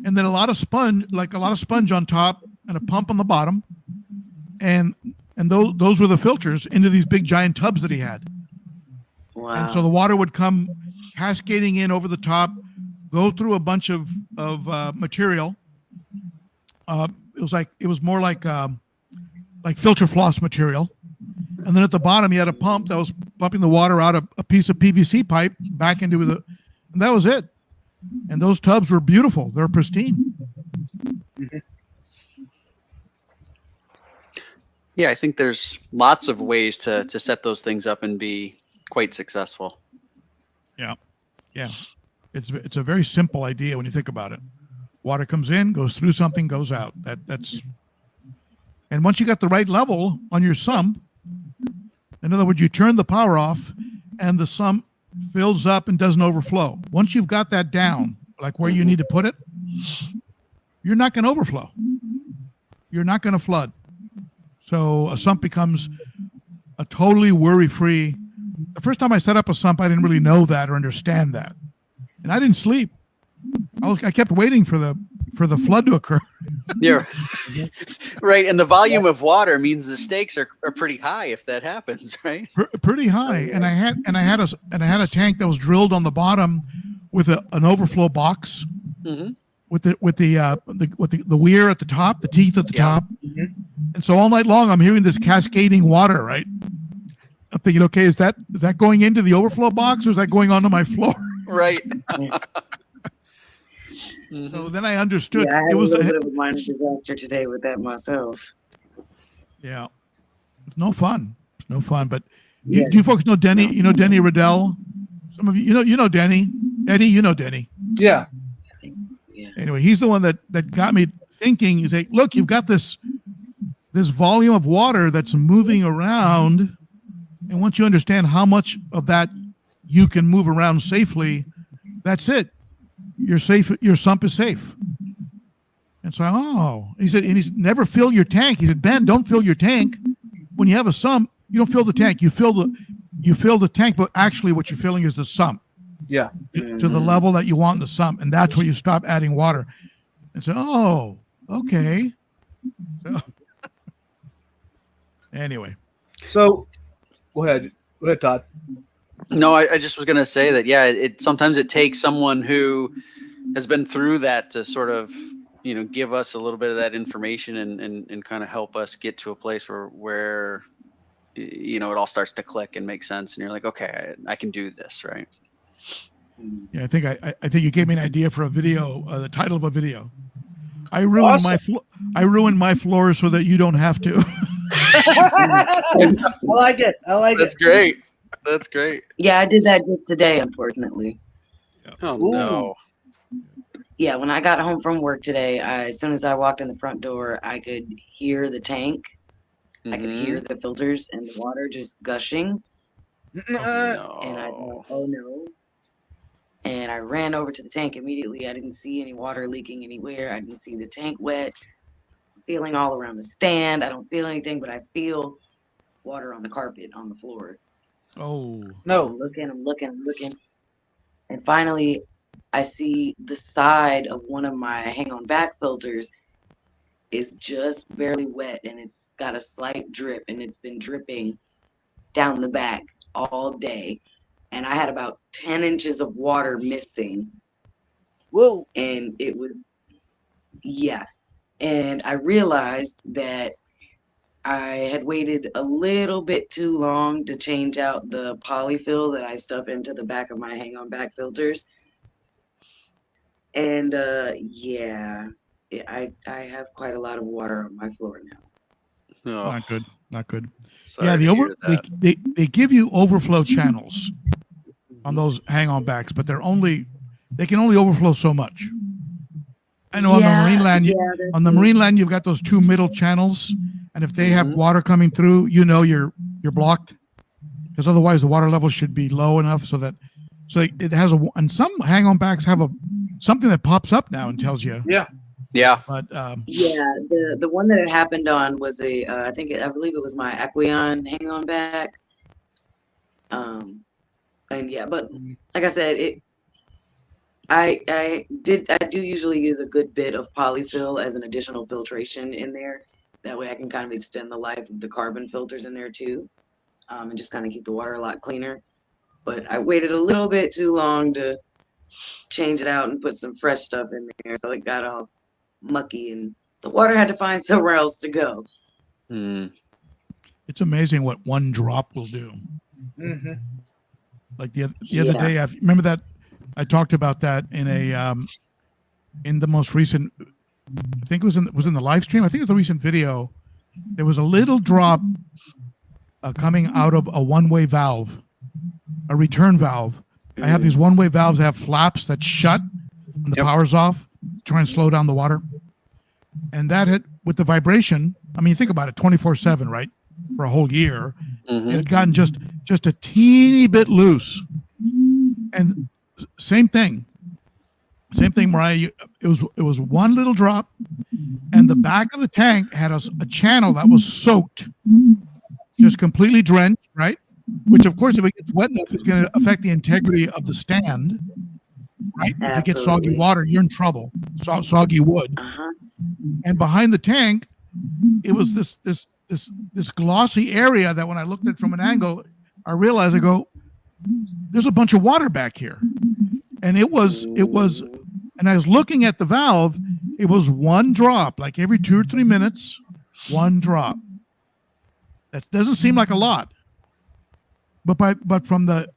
Speaker 2: and then a lot of sponge on top and a pump on the bottom. And those were the filters into these big giant tubs that he had.
Speaker 3: Wow.
Speaker 2: And so the water would come cascading in over the top, go through a bunch of material. It was more like filter floss material. And then at the bottom, he had a pump that was pumping the water out of a piece of PVC pipe back into and that was it. and those tubs were beautiful. They're pristine.
Speaker 4: Yeah, I think there's lots of ways to set those things up and be quite successful.
Speaker 2: Yeah. It's a very simple idea when you think about it. Water comes in, goes through something, goes out. That's and once you got the right level on your sump, in other words, you turn the power off and the sump fills up and doesn't overflow. Once you've got that down, like where you need to put it, you're not going to overflow. You're not going to flood. So a sump becomes a totally worry-free. The first time I set up a sump, I didn't really know that or understand that. And I didn't sleep. I kept waiting for the flood to occur.
Speaker 4: Yeah, right. And the volume of water means the stakes are pretty high if that happens, right?
Speaker 2: Pretty high. And I had a tank that was drilled on the bottom with an overflow box with the weir at the top, the teeth at the top. And so all night long I'm hearing this cascading water, right? I'm thinking, okay, is that going into the overflow box or is that going onto my floor?
Speaker 4: Right.
Speaker 2: So then I understood.
Speaker 3: Yeah, I had
Speaker 2: it was
Speaker 3: a little bit of a minor disaster today with that myself.
Speaker 2: Yeah, it's no fun. It's no fun. But do you folks know Denny? You know Denny Riddell? Some of you know Denny. Eddie, you know Denny.
Speaker 1: Yeah.
Speaker 2: Anyway, he's the one that got me thinking. He's like, look, you've got this volume of water that's moving around, and once you understand how much of that you can move around safely, that's it. You're safe. Your sump is safe. And so, he said, never fill your tank. He said, Ben, don't fill your tank. When you have a sump, you don't fill the tank. You fill the tank, but actually what you're filling is the sump.
Speaker 1: Yeah.
Speaker 2: To the level that you want in the sump, and that's where you stop adding water. And so, okay. So, anyway.
Speaker 1: So, go ahead, Todd.
Speaker 4: No, I just was going to say that, yeah, sometimes it takes someone who has been through that to sort of, give us a little bit of that information and kind of help us get to a place where it all starts to click and make sense. And you're like, okay, I can do this, right?
Speaker 2: Yeah, I think you gave me an idea for a video, the title of a video. I ruined my floor so that you don't have to.
Speaker 1: I like it.
Speaker 4: That's great. That's great.
Speaker 3: Yeah, I did that just today, unfortunately.
Speaker 4: Oh, no.
Speaker 3: Yeah, when I got home from work today, as soon as I walked in the front door, I could hear the tank. I could hear the filters and the water just gushing. And I thought, oh no. And I ran over to the tank immediately. I didn't see any water leaking anywhere. I didn't see the tank wet. Feeling all around the stand. I don't feel anything, but I feel water on the carpet, on the floor.
Speaker 2: Oh.
Speaker 1: No.
Speaker 3: I'm looking. And finally, I see the side of one of my hang-on back filters is just barely wet, and it's got a slight drip, and it's been dripping down the back all day. And I had about 10 inches of water missing.
Speaker 1: Whoa.
Speaker 3: And it was, yeah. And I realized that I had waited a little bit too long to change out the polyfill that I stuff into the back of my hang-on back filters. And I have quite a lot of water on my floor now.
Speaker 4: Oh.
Speaker 2: Not good.
Speaker 4: Sorry
Speaker 2: they give you overflow channels on those hang-on backs, but they can only overflow so much. I know on the marine land you've got those two middle channels, and if they have water coming through, you're blocked, because otherwise the water level should be low enough so it has and some hang-on backs have something that pops up now and tells you.
Speaker 4: Yeah.
Speaker 2: But
Speaker 3: the one that it happened on was I believe it was my Aquion hang-on back. And yeah, but like I said, I do usually use a good bit of polyfill as an additional filtration in there. That way I can kind of extend the life of the carbon filters in there too, and just kind of keep the water a lot cleaner. But I waited a little bit too long to change it out and put some fresh stuff in there, so it got all mucky and the water had to find somewhere else to go.
Speaker 2: It's amazing what one drop will do.
Speaker 1: Mm-hmm.
Speaker 2: Like the other day, remember that I talked about that in in the most recent. I think it was in the live stream. I think it was a recent video. There was a little drop coming out of a one-way valve, a return valve. I have these one-way valves that have flaps that shut when the power's off, try and slow down the water. And that had, with the vibration, I mean, think about it, 24/7, right? For a whole year, it had gotten just a teeny bit loose. And same thing, Mariah. It was one little drop, and the back of the tank had a channel that was soaked, just completely drenched, right? Which, of course, if it gets wet enough, it's going to affect the integrity of the stand, right? If you get soggy water, you're in trouble. Soggy wood. And behind the tank, it was this glossy area that when I looked at it from an angle, I realized, I go, there's a bunch of water back here. And it was, and I was looking at the valve, it was one drop, like every 2 or 3 minutes, one drop. That doesn't seem like a lot. But from the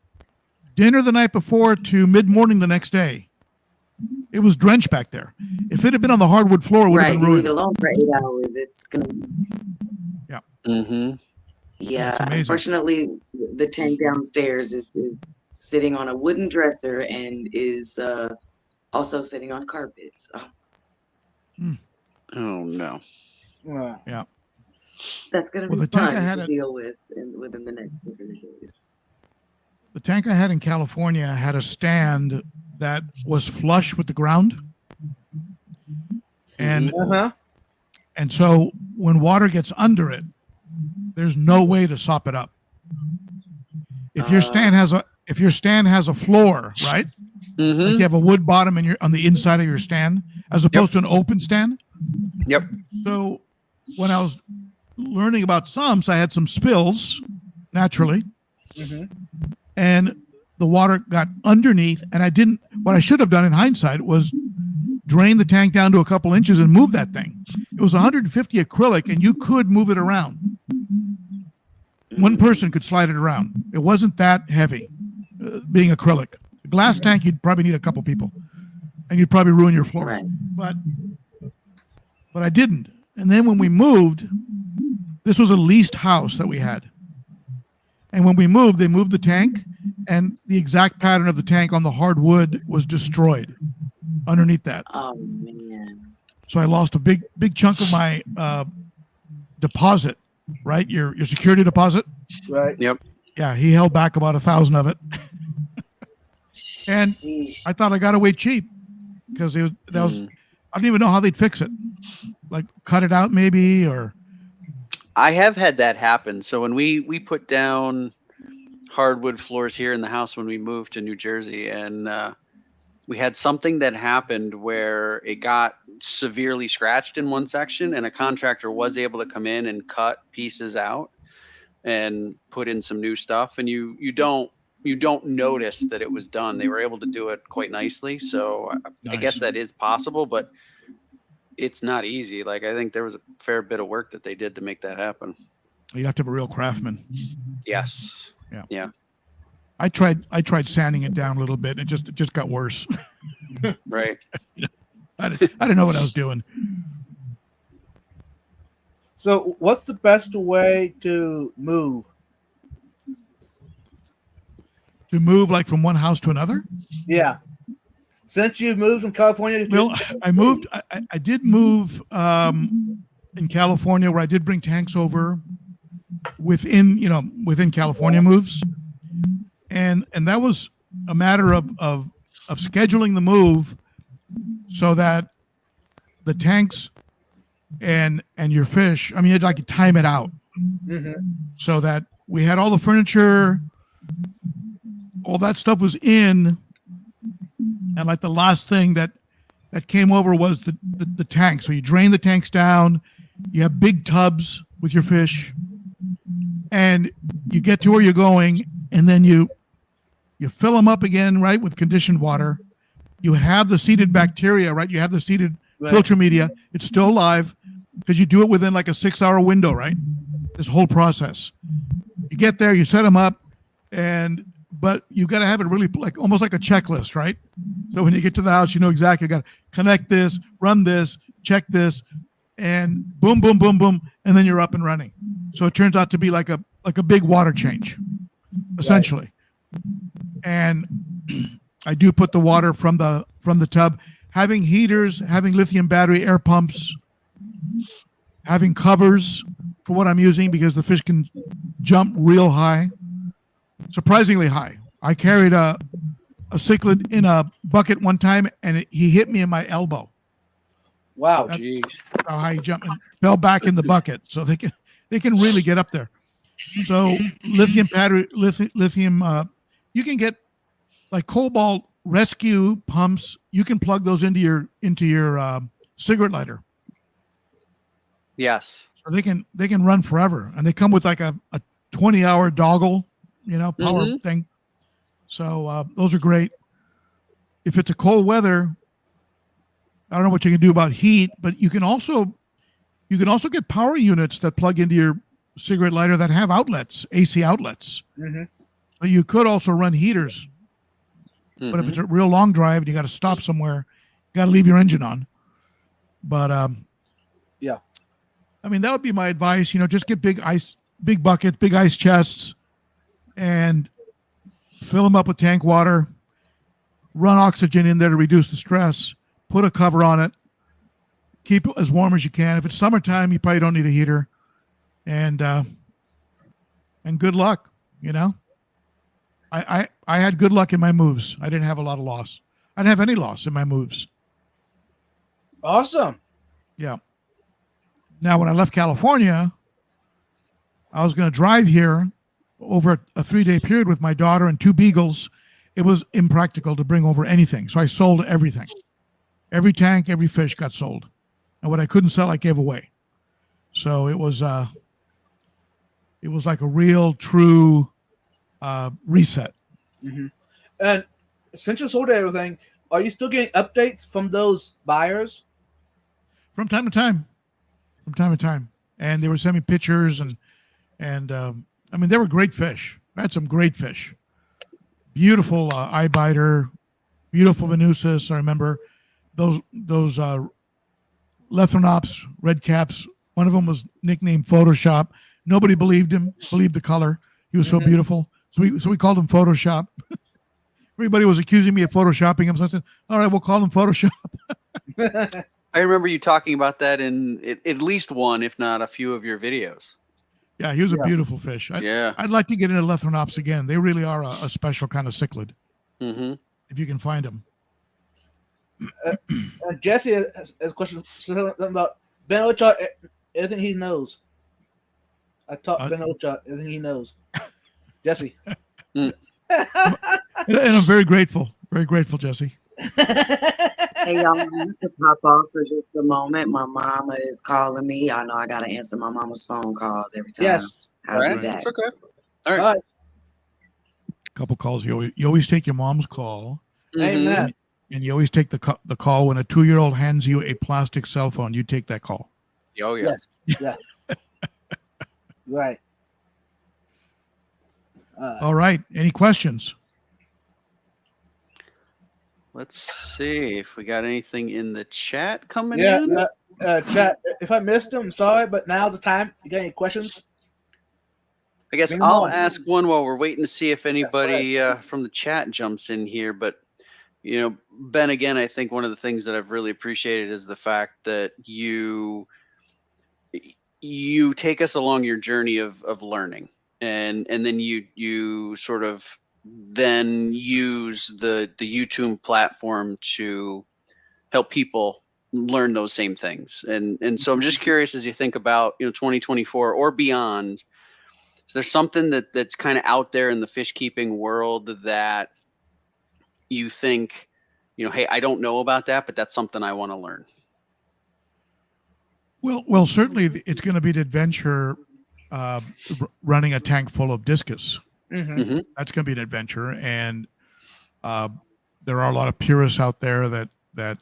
Speaker 2: dinner the night before to mid-morning the next day, it was drenched back there. If it had been on the hardwood floor, it would have been ruined.
Speaker 3: Right, you leave it alone for 8 hours. It's gonna.
Speaker 2: Yeah.
Speaker 3: Yeah. Unfortunately, the tank downstairs is sitting on a wooden dresser and is also sitting on carpets.
Speaker 4: Oh no.
Speaker 2: Yeah.
Speaker 3: That's gonna be fun to deal with within the next few days.
Speaker 2: The tank I had in California had a stand that was flush with the ground. And and so when water gets under it, there's no way to sop it up. If your stand has a floor, right? Like you have a wood bottom and you're on the inside of your stand, as opposed to an open stand.
Speaker 4: Yep.
Speaker 2: So when I was learning about sumps, I had some spills naturally. And the water got underneath, and I didn't. What I should have done in hindsight was drain the tank down to a couple inches and move that thing. It was 150 acrylic, and you could move it around. One person could slide it around. It wasn't that heavy, being acrylic. A glass tank, you'd probably need a couple people, and you'd probably ruin your floor.
Speaker 3: Right.
Speaker 2: But I didn't. And then when we moved, this was a leased house that we had. And when we moved, they moved the tank, and the exact pattern of the tank on the hardwood was destroyed underneath that.
Speaker 3: Oh man!
Speaker 2: So I lost a big chunk of my deposit. Right, your security deposit.
Speaker 1: Right.
Speaker 4: Yep.
Speaker 2: Yeah, he held back about 1,000 of it, and I thought I got away cheap because that was. I don't even know how they'd fix it. Like cut it out maybe, or.
Speaker 4: I have had that happen. So when we put down hardwood floors here in the house when we moved to New Jersey, and we had something that happened where it got severely scratched in one section, and a contractor was able to come in and cut pieces out and put in some new stuff. And you don't notice that it was done. They were able to do it quite nicely. So I guess that is possible, but it's not easy. Like I think there was a fair bit of work that they did to make that happen.
Speaker 2: You have to be a real craftsman.
Speaker 4: Yes. Yeah.
Speaker 2: I tried sanding it down a little bit, and it just got worse.
Speaker 4: Right.
Speaker 2: I didn't know what I was doing.
Speaker 1: So, what's the best way to move?
Speaker 2: To move like from one house to another?
Speaker 1: Yeah. Since you moved from California to
Speaker 2: Well, I moved. I did move in California, where I did bring tanks over within California moves, and that was a matter of scheduling the move so that the tanks and your fish. I mean, you'd like to time it out so that we had all the furniture, all that stuff was in. And like the last thing that came over was the tank. So you drain the tanks down, you have big tubs with your fish, and you get to where you're going, and then you fill them up again, right, with conditioned water. You have the seeded bacteria, right? You have the seeded filter media. It's still alive because you do it within like a 6-hour window, right? This whole process. You get there, you set them up, and but you got to have it really like almost like a checklist, right? So when you get to the house, you know exactly got to connect this, run this, check this, and boom, boom, boom, boom, and then you're up and running. So it turns out to be like a big water change, essentially. And I do put the water from the tub. Having heaters, having lithium battery air pumps, having covers for what I'm using because the fish can jump real high, surprisingly high. I carried a cichlid in a bucket one time, and he hit me in my elbow.
Speaker 1: Wow.
Speaker 4: Jeez.
Speaker 2: How high he jumped and fell back in the bucket. So they can really get up there. So lithium battery, lithium. You can get like cobalt rescue pumps. You can plug those into your cigarette lighter.
Speaker 4: Yes.
Speaker 2: So they can run forever, and they come with like a 20-hour doggle, power thing. So those are great. If it's a cold weather, I don't know what you can do about heat, but you can also get power units that plug into your cigarette lighter that have outlets, AC outlets.
Speaker 1: Mm-hmm.
Speaker 2: So you could also run heaters. But if it's a real long drive and you got to stop somewhere, you got to leave your engine on. But
Speaker 1: yeah,
Speaker 2: I mean that would be my advice. Just get big buckets, big ice chests, and fill them up with tank water. Run oxygen in there to reduce the stress. Put a cover on it. Keep it as warm as you can. If it's summertime, you probably don't need a heater. And good luck. I had good luck in my moves. I didn't have a lot of loss. I didn't have any loss in my moves.
Speaker 1: awesome.
Speaker 2: Yeah. Now, when I left California, I was going to drive here over a 3-day period with my daughter and 2 beagles. It was impractical to bring over anything. So I sold everything. Every tank, every fish got sold. And what I couldn't sell, I gave away. So it was like a real, true reset.
Speaker 1: Mm-hmm. And since you sold everything, are you still getting updates from those buyers?
Speaker 2: From time to time. And they were sending me pictures and I mean, they were great fish. I had some great fish. Beautiful eye biter, beautiful Venusis. I remember those Lethrinops, red caps. One of them was nicknamed Photoshop. Nobody believed the color. He was so beautiful. So we called him Photoshop. Everybody was accusing me of photoshopping him. So I said, all right, we'll call him Photoshop.
Speaker 4: I remember you talking about that in at least one, if not a few of your videos.
Speaker 2: Yeah, he was a beautiful fish. I'd like to get into Lethrinops again. They really are a special kind of cichlid.
Speaker 4: Mm-hmm.
Speaker 2: If you can find them.
Speaker 1: Jesse has a question something about Ben Ochart, everything he knows. I taught Ben Ochart everything he knows. Jesse.
Speaker 2: And I'm very grateful, Jesse.
Speaker 3: Hey, y'all, I have to pop off for just a moment. My mama is calling me. I know I got to answer my mama's phone calls every time.
Speaker 1: Yes.
Speaker 3: I'll
Speaker 4: All right.
Speaker 3: be back.
Speaker 4: It's okay. All right.
Speaker 2: Couple calls. You always take your mom's call.
Speaker 4: Mm-hmm.
Speaker 1: Amen.
Speaker 2: And you always take the call when a 2-year-old hands you a plastic cell phone. You take that call.
Speaker 4: Oh, yeah.
Speaker 1: Yes. Right.
Speaker 2: All right. Any questions?
Speaker 4: Let's see if we got anything in the chat coming in.
Speaker 1: Chat. If I missed them, sorry, but now's the time. You got any questions?
Speaker 4: I guess I'll ask one while we're waiting to see if anybody from the chat jumps in here. But, Ben, again, I think one of the things that I've really appreciated is the fact that you take us along your journey of learning. And then you sort of then use the YouTube platform to help people learn those same things. And so I'm just curious, as you think about 2024 or beyond, is there something that's kind of out there in the fish keeping world that you think, hey, I don't know about that, but that's something I want to learn?
Speaker 2: Well, certainly it's going to be an adventure running a tank full of discus.
Speaker 1: Mm-hmm.
Speaker 4: Mm-hmm.
Speaker 2: That's going to be an adventure. And there are a lot of purists out there that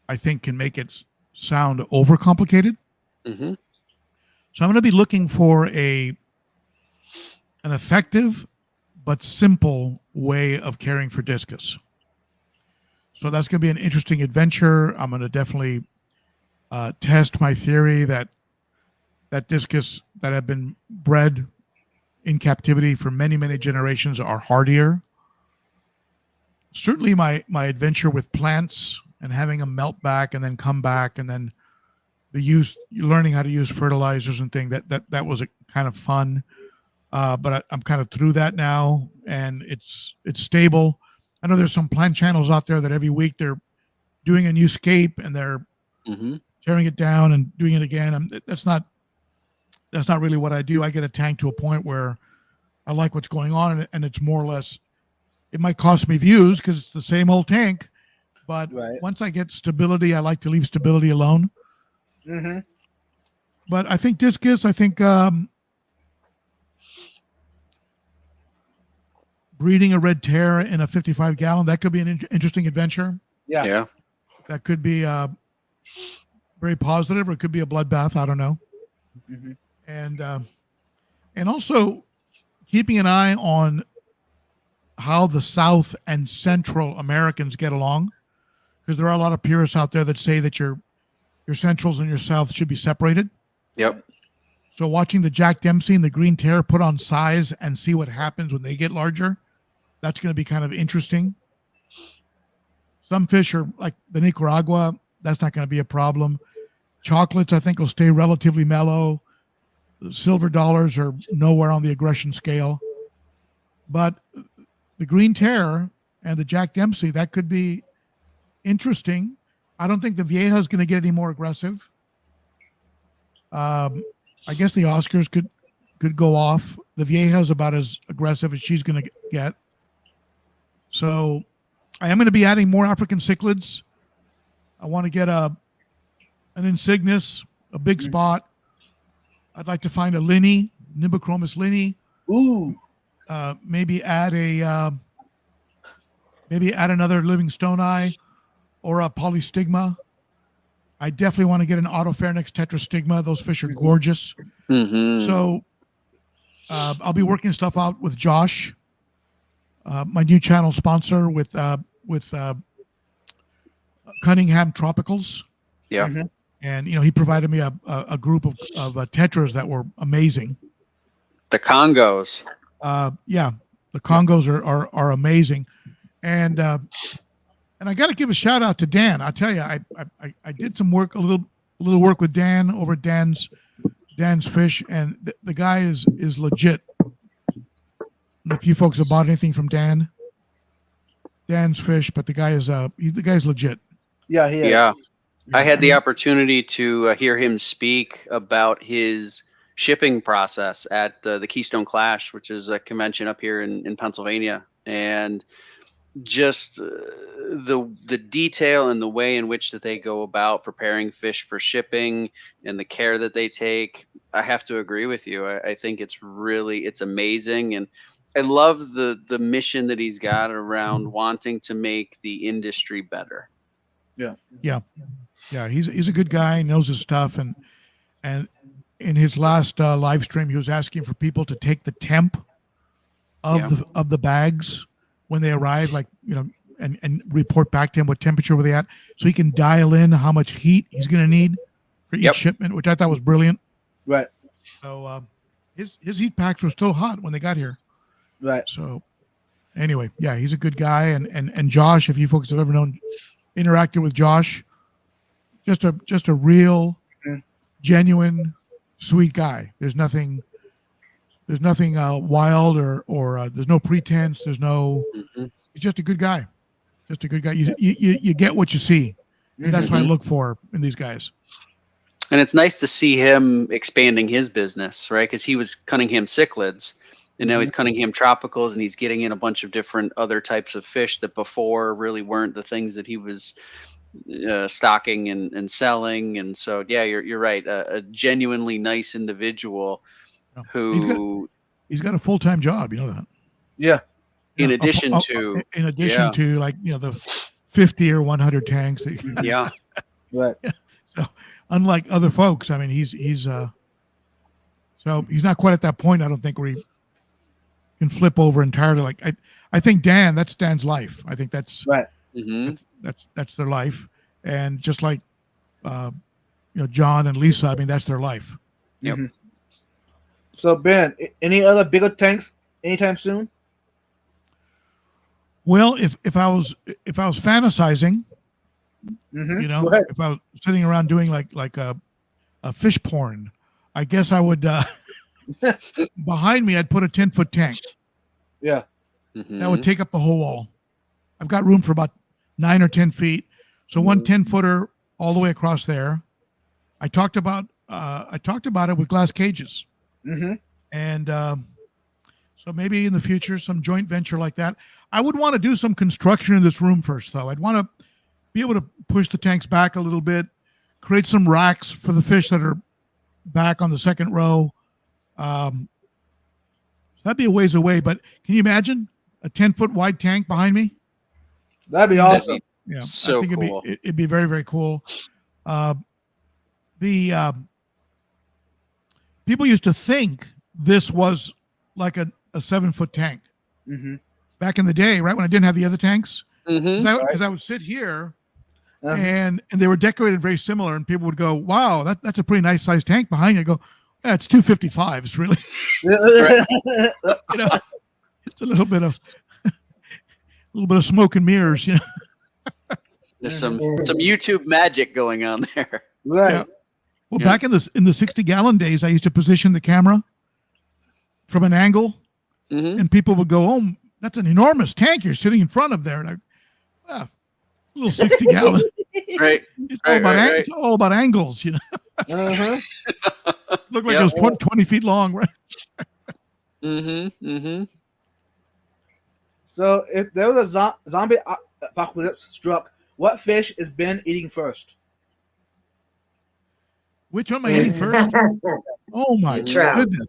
Speaker 2: I think can make it sound overcomplicated.
Speaker 4: Mm-hmm.
Speaker 2: So I'm going to be looking for an effective but simple way of caring for discus. So that's going to be an interesting adventure. I'm going to definitely test my theory that discus that have been bred in captivity for many, many generations are hardier. Certainly my adventure with plants and having them melt back and then come back, and then learning how to use fertilizers and things, that was a kind of fun. But I'm kind of through that now, and it's stable. I know there's some plant channels out there that every week they're doing a new scape and they're tearing it down and doing it again. That's not really what I do. I get a tank to a point where I like what's going on, and it's more or less. It might cost me views because it's the same old tank, but once I get stability, I like to leave stability alone.
Speaker 1: Mm-hmm.
Speaker 2: But I think discus. I think breeding a red tear in a 55-gallon, that could be an interesting adventure.
Speaker 1: Yeah.
Speaker 2: That could be very positive, or it could be a bloodbath. I don't know.
Speaker 1: Mm-hmm.
Speaker 2: And also keeping an eye on how the South and Central Americans get along, because there are a lot of purists out there that say that your Centrals and your South should be separated.
Speaker 4: Yep.
Speaker 2: So watching the Jack Dempsey and the green tear put on size and see what happens when they get larger, that's going to be kind of interesting. Some fish are like the Nicaragua, that's not going to be a problem. Chocolates, I think, will stay relatively mellow. The silver dollars are nowhere on the aggression scale. But the green tear and the Jack Dempsey, that could be interesting. I don't think the Vieja is going to get any more aggressive. I guess the Oscars could go off. The Vieja is about as aggressive as she's going to get. So I am going to be adding more African cichlids. I want to get an Insignis, a big spot. I'd like to find a Linny, Nimbochromis Linny.
Speaker 1: Ooh.
Speaker 2: Maybe add another livingstone eye or a polystigma. I definitely want to get an Autopharynx tetrastigma. Those fish are gorgeous.
Speaker 4: Mm-hmm.
Speaker 2: So I'll be working stuff out with Josh, my new channel sponsor with Cunningham Tropicals.
Speaker 4: Yeah.
Speaker 1: Mm-hmm.
Speaker 2: And he provided me a group of tetras that were amazing.
Speaker 4: The Congos.
Speaker 2: The Congos are amazing, and I got to give a shout out to Dan. I tell you, I did some work, a little work with Dan over at Dan's Fish, and the guy is legit. If you folks have bought anything from Dan's Fish, but the guy's legit.
Speaker 1: Yeah, he is.
Speaker 4: Yeah. I had the opportunity to hear him speak about his shipping process at the Keystone Clash, which is a convention up here in Pennsylvania, and just the detail and the way in which that they go about preparing fish for shipping and the care that they take. I have to agree with you. I think it's amazing, and I love the mission that he's got around wanting to make the industry better.
Speaker 2: Yeah, he's a good guy, knows his stuff, and in his last live stream, he was asking for people to take the temp of the bags when they arrive, like and report back to him what temperature were they at, so he can dial in how much heat he's going to need for each shipment, which I thought was brilliant.
Speaker 1: Right.
Speaker 2: So his heat packs were still hot when they got here.
Speaker 1: Right.
Speaker 2: So anyway, yeah, he's a good guy, and Josh, if you folks have ever interacted with Josh, just a real, genuine, sweet guy. There's nothing wild or there's no pretense. There's no. He's just a good guy. Just a good guy. You get what you see. And that's what I look for in these guys.
Speaker 4: And it's nice to see him expanding his business, right? Because he was Cunningham cichlids, and now he's Cunningham tropicals, and he's getting in a bunch of different other types of fish that before really weren't the things that he was stocking and selling. And so, yeah, you're right. A genuinely nice individual who
Speaker 2: he's got a full-time job. You know that.
Speaker 1: Yeah.
Speaker 4: In addition to like the 50 or 100 tanks. Yeah.
Speaker 1: Right.
Speaker 2: So unlike other folks, I mean, he's so he's not quite at that point, I don't think, where can flip over entirely. Like I think that's Dan's life. I think that's
Speaker 1: Right.
Speaker 4: Mm-hmm.
Speaker 2: that's their life, and just like John and Lisa, I mean that's their life.
Speaker 4: Yep.
Speaker 1: Mhm. So Ben, any other bigger tanks anytime soon?
Speaker 2: Well, if I was fantasizing,
Speaker 1: Go ahead.
Speaker 2: if I was sitting around doing like a fish porn, I guess I would behind me I'd put a 10-foot tank
Speaker 1: Yeah.
Speaker 4: Mm-hmm.
Speaker 2: that would take up the whole wall. I've got room for about 9 or 10 feet, so one 10-footer all the way across there. I talked about it with glass cages,
Speaker 1: Mm-hmm.
Speaker 2: and so maybe in the future some joint venture like that. I would want to do some construction in this room first, though. I'd want to be able to push the tanks back a little bit, create some racks for the fish that are back on the second row. That'd be a ways away, but can you imagine a 10-foot wide tank behind me?
Speaker 1: That'd be
Speaker 4: That'd
Speaker 1: awesome.
Speaker 2: Yeah,
Speaker 4: So
Speaker 2: I think
Speaker 4: cool.
Speaker 2: it'd be very, very cool. The people used to think this was like a 7-foot tank
Speaker 1: Mm-hmm.
Speaker 2: back in the day, right when I didn't have the other tanks.
Speaker 4: Mm-hmm.
Speaker 2: Because I would sit here
Speaker 1: Uh-huh.
Speaker 2: and they were decorated very similar, and people would go, "Wow, that's a pretty nice sized tank behind you." I go, "Yeah, it's 255s, really." It's a little bit of smoke and mirrors,
Speaker 4: There's some YouTube magic going on there.
Speaker 1: Right.
Speaker 2: Yeah. Well,
Speaker 4: Yeah.
Speaker 2: back in the 60-gallon days, I used to position the camera from an angle,
Speaker 4: Mm-hmm.
Speaker 2: and people would go, "Oh, that's an enormous tank you're sitting in front of there." And a little 60-gallon.
Speaker 4: Right.
Speaker 2: It's all about
Speaker 4: Right.
Speaker 2: it's all about angles,
Speaker 1: Uh-huh.
Speaker 2: Looked like
Speaker 4: Yep.
Speaker 2: it was 20 feet long, right?
Speaker 4: Mm-hmm. Mm-hmm.
Speaker 1: So if there was a zombie apocalypse struck, what fish is Ben eating first?
Speaker 2: Which one am I eating first? Oh my
Speaker 3: Trout.
Speaker 2: goodness!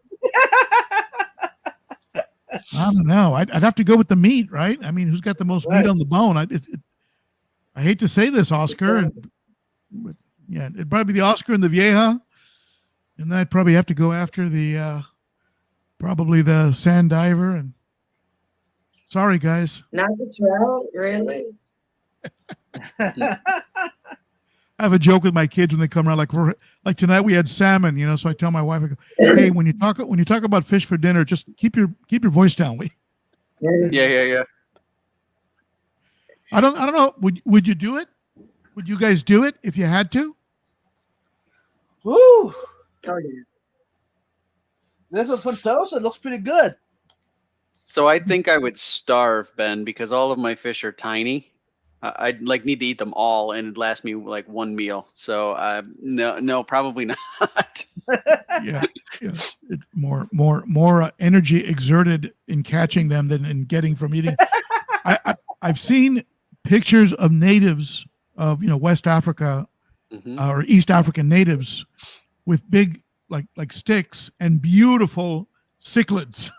Speaker 2: I don't know. I'd have to go with the meat, right? I mean, who's got the most
Speaker 1: Right.
Speaker 2: meat on the bone? I hate to say this, Oscar, but yeah, it'd probably be the Oscar and the Vieja, and then I'd probably have to go after the probably the sand diver. And sorry, guys,
Speaker 3: Not the trout, really?
Speaker 2: I have a joke with my kids when they come around. Like tonight, we had salmon, So I tell my wife, I go, "Hey, when you talk about fish for dinner, just keep your voice down.
Speaker 4: Yeah.
Speaker 2: I don't know. Would you do it? Would you guys do it if you had to?
Speaker 1: Woo!
Speaker 3: Oh, yeah.
Speaker 1: This is Fantosa. Looks pretty good.
Speaker 4: So I think I would starve, Ben, because all of my fish are tiny. I'd need to eat them all, and it'd last me like one meal. So no, probably not.
Speaker 2: Yeah. It's more energy exerted in catching them than in getting from eating. I've seen pictures of natives of West Africa
Speaker 4: Mhm.
Speaker 2: or East African natives with big like sticks and beautiful cichlids,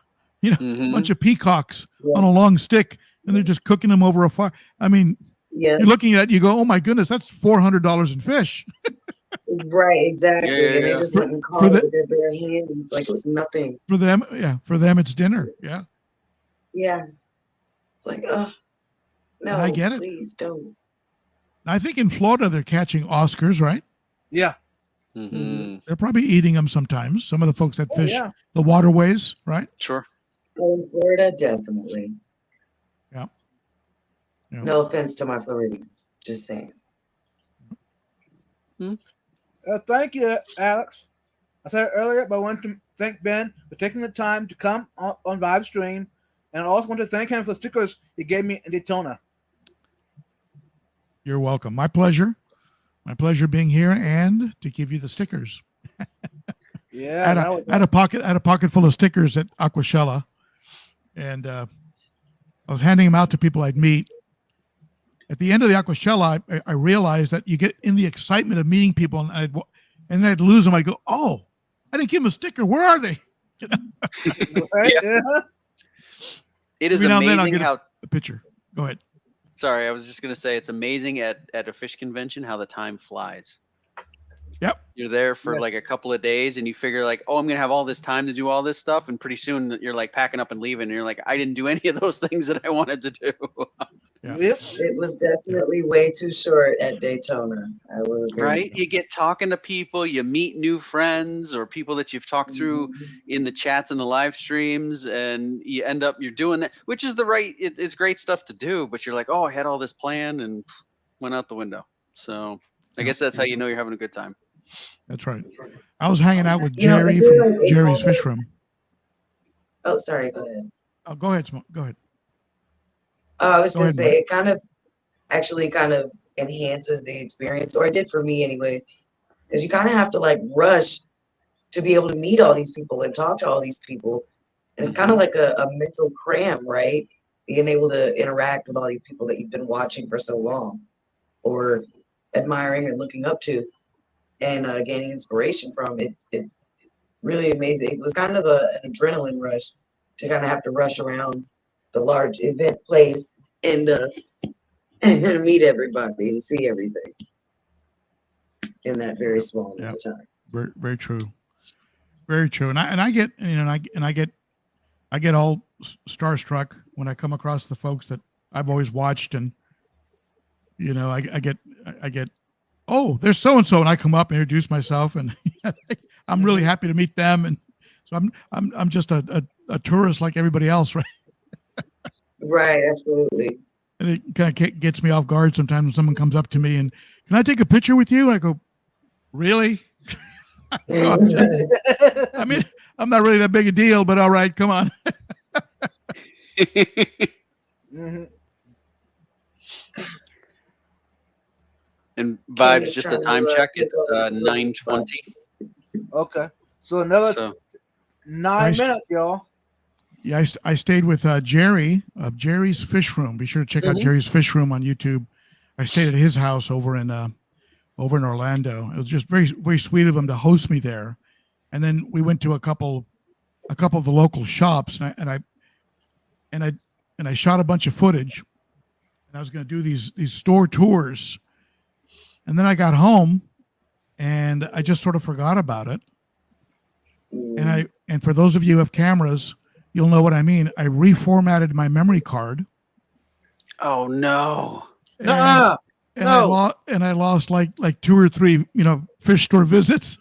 Speaker 2: a
Speaker 4: Mhm.
Speaker 2: bunch of peacocks on a long stick, and they're just cooking them over a fire. I mean,
Speaker 3: Yeah,
Speaker 2: you're looking at it, you go, "Oh my goodness, that's $400 in fish."
Speaker 3: right, exactly.
Speaker 4: Yeah.
Speaker 3: And they just
Speaker 2: For-
Speaker 3: went and
Speaker 2: for
Speaker 3: caught
Speaker 2: the-
Speaker 3: it with their bare hands like it was nothing.
Speaker 2: For them, it's dinner. Yeah.
Speaker 3: Yeah. It's like, oh, no,
Speaker 2: I get it.
Speaker 3: please don't.
Speaker 2: I think in Florida they're catching Oscars, right?
Speaker 1: Yeah.
Speaker 4: Mhm.
Speaker 2: They're probably eating them sometimes. Some of the folks that
Speaker 1: Oh,
Speaker 2: fish
Speaker 1: yeah.
Speaker 2: the waterways, right?
Speaker 4: Sure.
Speaker 3: Oh, in Florida, definitely.
Speaker 2: Yeah. Yeah.
Speaker 3: No offense to my Floridians. Just saying.
Speaker 1: Thank you, Alex. I said it earlier, but I want to thank Ben for taking the time to come on Vibe Stream, and I also want to thank him for the stickers he gave me in Daytona.
Speaker 2: You're welcome. My pleasure. My pleasure being here and to give you the stickers.
Speaker 1: Yeah, that was
Speaker 2: I had a pocket full of stickers at Aquashella, and I was handing them out to people I'd meet. At the end of the Aquashella, I realized that you get in the excitement of meeting people, and then I'd lose them. I'd go, "Oh, I didn't give them a sticker. Where are they?"
Speaker 1: right?
Speaker 4: Yeah.
Speaker 1: Yeah.
Speaker 4: It is
Speaker 2: Every now and then I'll
Speaker 4: amazing
Speaker 2: get
Speaker 4: how.
Speaker 2: a picture. Go ahead.
Speaker 4: Sorry, I was just gonna say it's amazing at a fish convention how the time flies.
Speaker 2: Yep.
Speaker 4: You're there for
Speaker 1: Yes.
Speaker 4: like a couple of days and you figure like, oh, I'm going to have all this time to do all this stuff. And pretty soon you're like packing up and leaving. And you're like, I didn't do any of those things that I wanted to do.
Speaker 2: Yeah.
Speaker 1: Yep.
Speaker 3: It was definitely way too short at Daytona. I will agree.
Speaker 4: Right? You get talking to people, you meet new friends or people that you've talked through
Speaker 3: Mhm.
Speaker 4: in the chats and the live streams, and you end up you're doing that, which is it's great stuff to do, but you're like, oh, I had all this planned and went out the window. So I
Speaker 2: Yeah.
Speaker 4: guess that's how you know you're having a good time.
Speaker 2: That's right. I was hanging out with
Speaker 3: You know,
Speaker 2: Jerry
Speaker 3: I feel
Speaker 2: from
Speaker 3: like
Speaker 2: Jerry's Fish Room.
Speaker 3: Oh, sorry. Go ahead.
Speaker 2: Oh, go ahead, go ahead.
Speaker 3: I was
Speaker 2: Go
Speaker 3: gonna
Speaker 2: ahead,
Speaker 3: say
Speaker 2: Mark.
Speaker 3: it kind of enhances the experience, or it did for me anyways, because you kind of have to like rush to be able to meet all these people and talk to all these people. And it's kind of like a mental cram, right? Being able to interact with all these people that you've been watching for so long or admiring and looking up to and gaining inspiration from. It's really amazing. It was kind of an adrenaline rush to kind of have to rush around the large event place and and meet everybody and see everything in that very small amount of time.
Speaker 2: Very, very true. Very true. And I get, I get all starstruck when I come across the folks that I've always watched, and I get, oh, there's so and so, and I come up and introduce myself, and I'm really happy to meet them, and so I'm just a tourist like everybody else, right?
Speaker 3: Right, absolutely.
Speaker 2: And it kind of gets me off guard sometimes when someone comes up to me and, can I take a picture with you? And I go, really? No, I mean, I'm not really that big a deal, but all right, come on.
Speaker 1: Mhm.
Speaker 4: And Vibes,
Speaker 3: is
Speaker 4: just a
Speaker 3: trying
Speaker 4: time
Speaker 3: to,
Speaker 4: check.
Speaker 3: pick
Speaker 4: It's
Speaker 3: up the
Speaker 4: 9:20.
Speaker 1: Okay. So another
Speaker 4: So
Speaker 1: 9
Speaker 2: Nice.
Speaker 1: minutes, y'all.
Speaker 2: Yeah, I stayed with Jerry of Jerry's Fish Room. Be sure to check out
Speaker 4: Mhm.
Speaker 2: Jerry's Fish Room on YouTube. I stayed at his house over in Orlando. It was just very, very sweet of him to host me there. And then we went to a couple of the local shops, and I shot a bunch of footage. And I was going to do these store tours. And then I got home, and I just sort of forgot about it. And for those of you who have cameras, you'll know what I mean. I reformatted my memory card.
Speaker 4: oh no.
Speaker 2: And,
Speaker 1: Nuh-uh.
Speaker 2: and
Speaker 1: No.
Speaker 2: I lost like 2 or 3 fish store visits,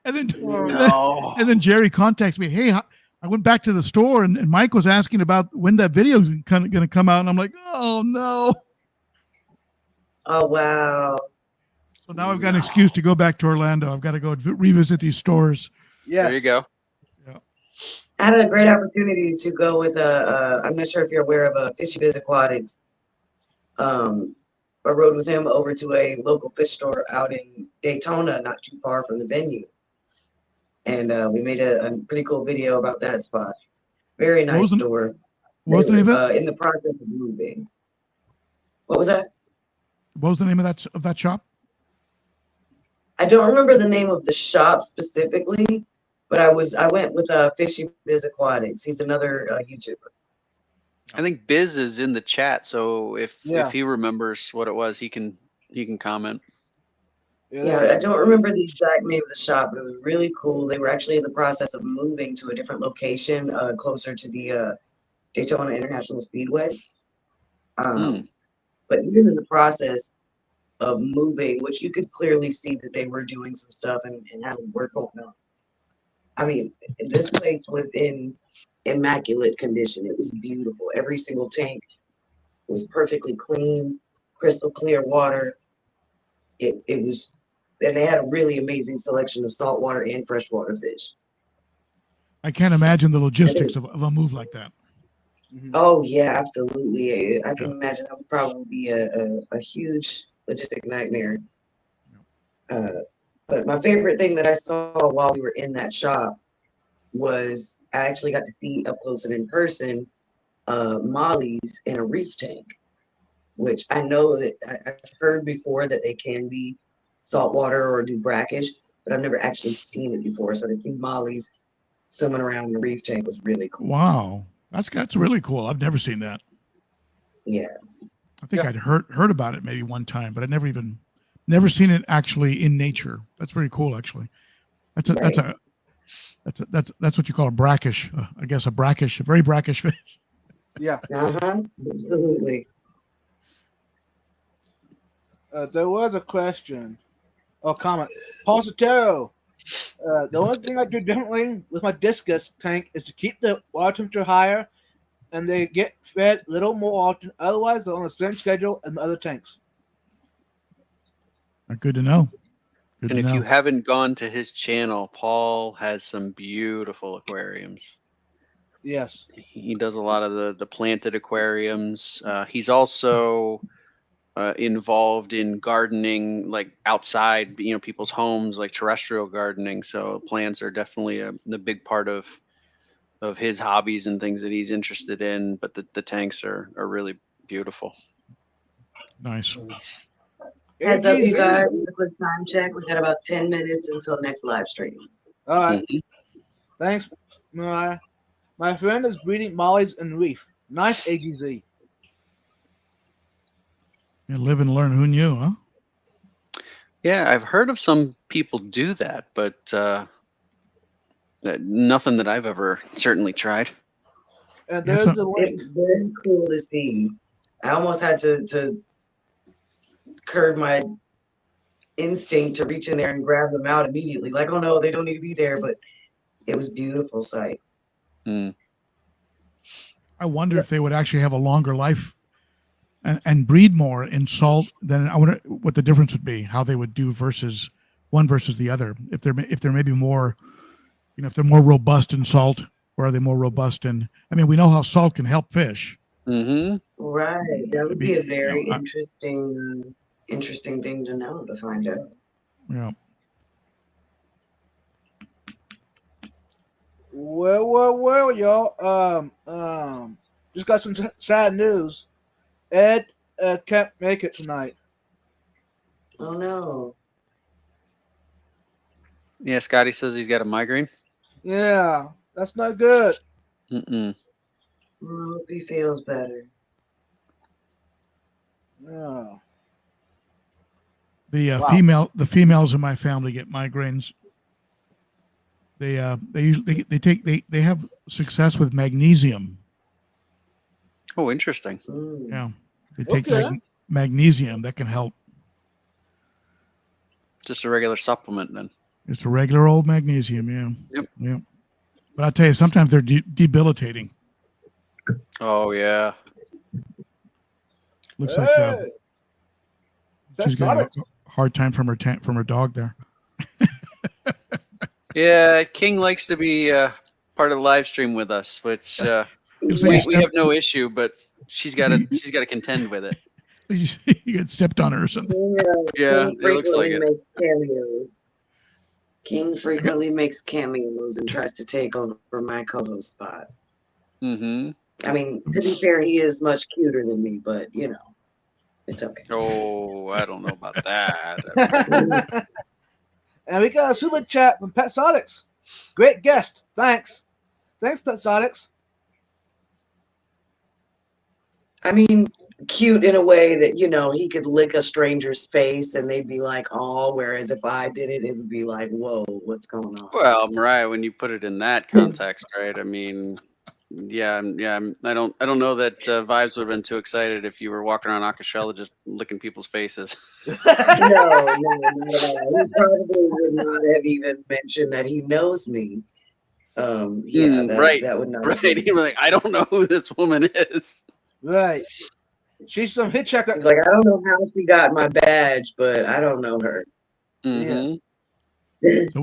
Speaker 2: and then
Speaker 4: No.
Speaker 2: and then Jerry contacts me. Hey, I went back to the store, and Mike was asking about when that video is going to come out, and I'm like, oh no.
Speaker 3: Oh wow.
Speaker 2: So now I've got an excuse to go back to Orlando. I've got to go revisit these stores.
Speaker 1: Yes.
Speaker 4: There you go.
Speaker 3: I had a great opportunity to go with I'm not sure if you're aware of Fishy Biz Aquatics. I rode with him over to a local fish store out in Daytona, not too far from the venue. And we made a pretty cool video about that spot. Very nice store.
Speaker 2: What was the name of it?
Speaker 3: In the process of moving. What was that?
Speaker 2: What was the name of that shop?
Speaker 3: I don't remember the name of the shop specifically, but I went with Fishy Biz Aquatics. He's another YouTuber.
Speaker 4: I think Biz is in the chat, so if
Speaker 1: Yeah.
Speaker 4: he remembers what it was, he can comment.
Speaker 3: Yeah, I don't remember the exact name of the shop, but it was really cool. They were actually in the process of moving to a different location, closer to the Daytona International Speedway. But even in the process of moving, which you could clearly see that they were doing some stuff and having work going on. I mean, this place was in immaculate condition. It was beautiful. Every single tank was perfectly clean, crystal clear water. It was, and they had a really amazing selection of saltwater and freshwater fish.
Speaker 2: I can't imagine the logistics of a move like that.
Speaker 3: Oh yeah, absolutely. I can imagine that would probably be a huge logistic nightmare. But my favorite thing that I saw while we were in that shop was I actually got to see up close and in person mollies in a reef tank, which I know that I've heard before that they can be saltwater or do brackish, but I've never actually seen it before. So to see mollies swimming around in the reef tank was really cool.
Speaker 2: Wow, that's really cool. I've never seen that.
Speaker 3: Yeah.
Speaker 2: I think I'd heard about it maybe one time, but I never even Never seen it actually in nature. That's very cool, actually. That's what you call a brackish. I guess a very brackish fish.
Speaker 1: Yeah.
Speaker 3: Absolutely.
Speaker 1: There was a question or comment. Paul Sotero. The only thing I do differently with my discus tank is to keep the water temperature higher, and they get fed a little more often. Otherwise, they're on the same schedule as my other tanks.
Speaker 2: Good to know. Good
Speaker 4: And
Speaker 2: to
Speaker 4: if
Speaker 2: know.
Speaker 4: you haven't gone to his channel, Paul has some beautiful aquariums.
Speaker 1: Yes.
Speaker 4: He does a lot of the planted aquariums. He's also involved in gardening, like outside, people's homes, like terrestrial gardening. So plants are definitely a big part of his hobbies and things that he's interested in. But the tanks are really beautiful.
Speaker 2: Nice.
Speaker 3: Heads up, you
Speaker 1: AGZ.
Speaker 3: guys. A quick time check. We got about 10 minutes until next live stream.
Speaker 1: All right.
Speaker 4: Mhm.
Speaker 1: Thanks. My friend is breeding mollies and reef. Nice AGZ.
Speaker 2: You live and learn. Who knew, huh?
Speaker 4: Yeah, I've heard of some people do that, but nothing that I've ever certainly tried.
Speaker 1: And
Speaker 2: Yeah,
Speaker 1: there's the link.
Speaker 3: It's very cool to see. I almost had to curb my instinct to reach in there and grab them out immediately. Like, oh no, they don't need to be there. But it was a beautiful sight.
Speaker 4: Mm.
Speaker 2: I wonder if they would actually have a longer life and breed more in salt. Then I wonder what the difference would be, how they would do versus the other. If they're maybe more, if they're more robust in salt, or are they more robust in? I mean, we know how salt can help fish.
Speaker 4: Mm-hmm.
Speaker 3: Right. That would be a very
Speaker 2: I-
Speaker 3: interesting thing to know, to find out.
Speaker 2: Yeah.
Speaker 1: Well, y'all. Just got some sad news. Ed can't make it tonight.
Speaker 3: Oh no.
Speaker 4: Yeah, Scotty says he's got a migraine.
Speaker 1: Yeah, that's not good.
Speaker 4: Mm-mm.
Speaker 3: I hope he feels better.
Speaker 1: Yeah.
Speaker 2: The
Speaker 1: Wow.
Speaker 2: females in my family get migraines. They usually they have success with magnesium.
Speaker 4: Oh, interesting.
Speaker 2: Yeah, they take
Speaker 1: Okay.
Speaker 2: magnesium that can help.
Speaker 4: Just a regular supplement then.
Speaker 2: It's a regular old magnesium. Yeah.
Speaker 4: Yep.
Speaker 2: Yeah. But I tell you, sometimes they're debilitating.
Speaker 4: Oh yeah.
Speaker 2: Looks like she's got a hard time from her dog there.
Speaker 4: Yeah, King likes to be part of the live stream with us, which we have no issue, but she's got to contend with it.
Speaker 2: You get stepped on her or something.
Speaker 4: Yeah, it looks like it.
Speaker 3: Makes cameos. King frequently makes cameos and tries to take over my co-host spot.
Speaker 4: Mm-hmm.
Speaker 3: I mean, to be fair, he is much cuter than me, but it's okay.
Speaker 4: Oh, I don't know about that.
Speaker 1: And we got a super chat from Pet Sonics. Great guest. Thanks, Pet Sonics.
Speaker 3: I mean, cute in a way that, he could lick a stranger's face and they'd be like, oh, whereas if I did it, it would be like, whoa, what's going on?
Speaker 4: Well, Mariah, when you put it in that context, right? I mean, yeah. I don't know that Vibes would have been too excited if you were walking around Akashela just licking people's faces.
Speaker 3: No, not at all. He probably would not have even mentioned that he knows me.
Speaker 4: Right.
Speaker 3: That would not.
Speaker 4: Right. He'd be like, I don't know who this woman is.
Speaker 1: Right. She's some hitchhiker.
Speaker 3: He's like, I don't know how she got my badge, but I don't know her.
Speaker 4: Mm-hmm.
Speaker 2: Yeah. So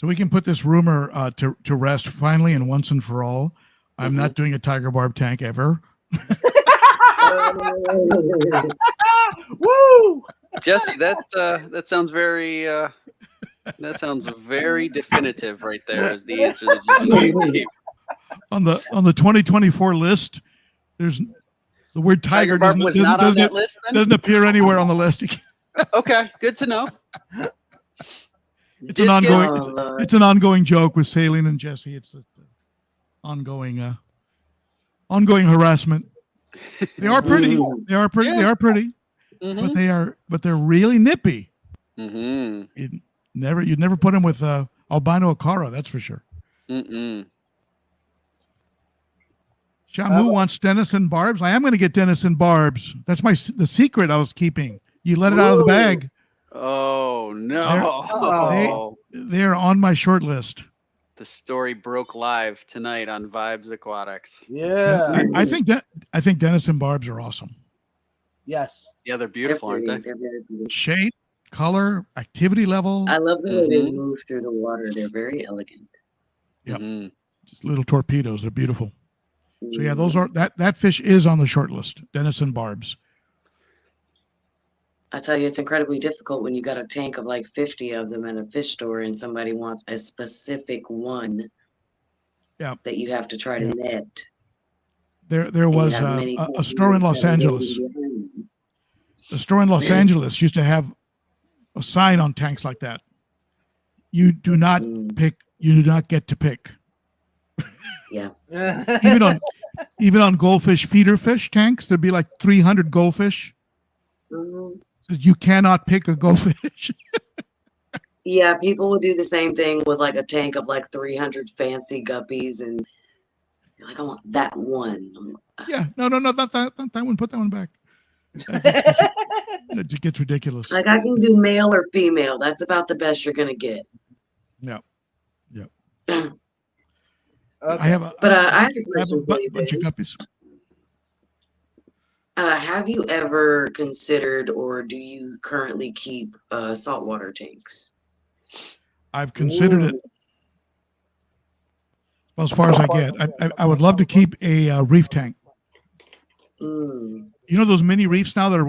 Speaker 2: we can put this rumor to rest finally and once and for all. I'm not doing a tiger barb tank ever.
Speaker 1: Woo!
Speaker 4: Jesse, that sounds very definitive right there is the answer that you just gave.
Speaker 2: On the 2024 list, there's the word tiger
Speaker 4: barb was not on that list then?
Speaker 2: Doesn't appear anywhere on the list.
Speaker 4: Okay, good to know.
Speaker 2: It's an ongoing joke with Saline and Jesse. It's ongoing harassment. They are pretty. They are pretty.
Speaker 4: Yeah.
Speaker 2: They are pretty. but they're really nippy.
Speaker 4: Mm-hmm.
Speaker 2: You'd never put them with albino acara, that's for sure.
Speaker 4: Mm-mm.
Speaker 2: Shamu wants Denison barbs. I am going to get Denison barbs. That's the secret I was keeping. You let it out of the bag.
Speaker 4: Oh no!
Speaker 2: They're on my short list.
Speaker 4: The story broke live tonight on Vibes Aquatics.
Speaker 1: Yeah.
Speaker 2: I think Denison barbs are awesome.
Speaker 1: Yes.
Speaker 4: Yeah, they're beautiful, aren't they?
Speaker 3: They're very beautiful.
Speaker 2: Shape, color, activity level.
Speaker 3: I love the way they move through the water. They're very elegant.
Speaker 2: Yep.
Speaker 4: Mm-hmm.
Speaker 2: Just little torpedoes. They're beautiful. So yeah, those are that fish is on the short list. Denison barbs.
Speaker 3: I tell you, it's incredibly difficult when you got a tank of like 50 of them in a fish store and somebody wants a specific one.
Speaker 2: Yeah.
Speaker 3: That you have to try to net.
Speaker 2: There was a store in Los Angeles. The store in Los Angeles used to have a sign on tanks like that. You do not pick. You do not get to pick.
Speaker 3: Yeah.
Speaker 2: even on goldfish feeder fish tanks, there'd be like 300 goldfish.
Speaker 3: Mm-hmm.
Speaker 2: You cannot pick a goldfish.
Speaker 3: Yeah, people would do the same thing with like a tank of like 300 fancy guppies, and you're like, I want that one.
Speaker 2: Yeah, no, not that one. Put that one back. That just gets ridiculous.
Speaker 3: Like I can do male or female. That's about the best you're gonna get.
Speaker 2: Yeah.
Speaker 1: Okay.
Speaker 2: I have a bunch of guppies.
Speaker 3: Have you ever considered, or do you currently keep saltwater tanks?
Speaker 2: I've considered it. Well, as far as I get, I would love to keep a reef tank.
Speaker 3: Mm.
Speaker 2: You know those mini reefs now that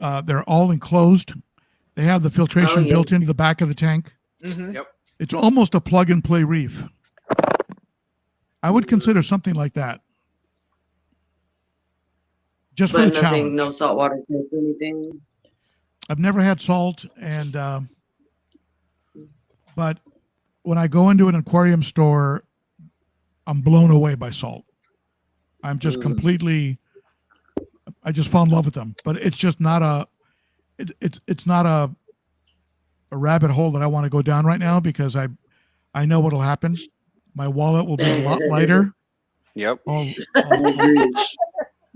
Speaker 2: are they're all enclosed. They have the filtration built into the back of the tank.
Speaker 1: Mm-hmm.
Speaker 4: Yep.
Speaker 2: It's almost a plug and play reef. I would consider something like that. Just for the challenge.
Speaker 3: No saltwater tank or anything.
Speaker 2: I've never had salt, but when I go into an aquarium store, I'm blown away by salt. I'm just I just fall in love with them. But it's just not it's not a rabbit hole that I want to go down right now, because I know what'll happen. My wallet will be a lot lighter.
Speaker 4: Yep.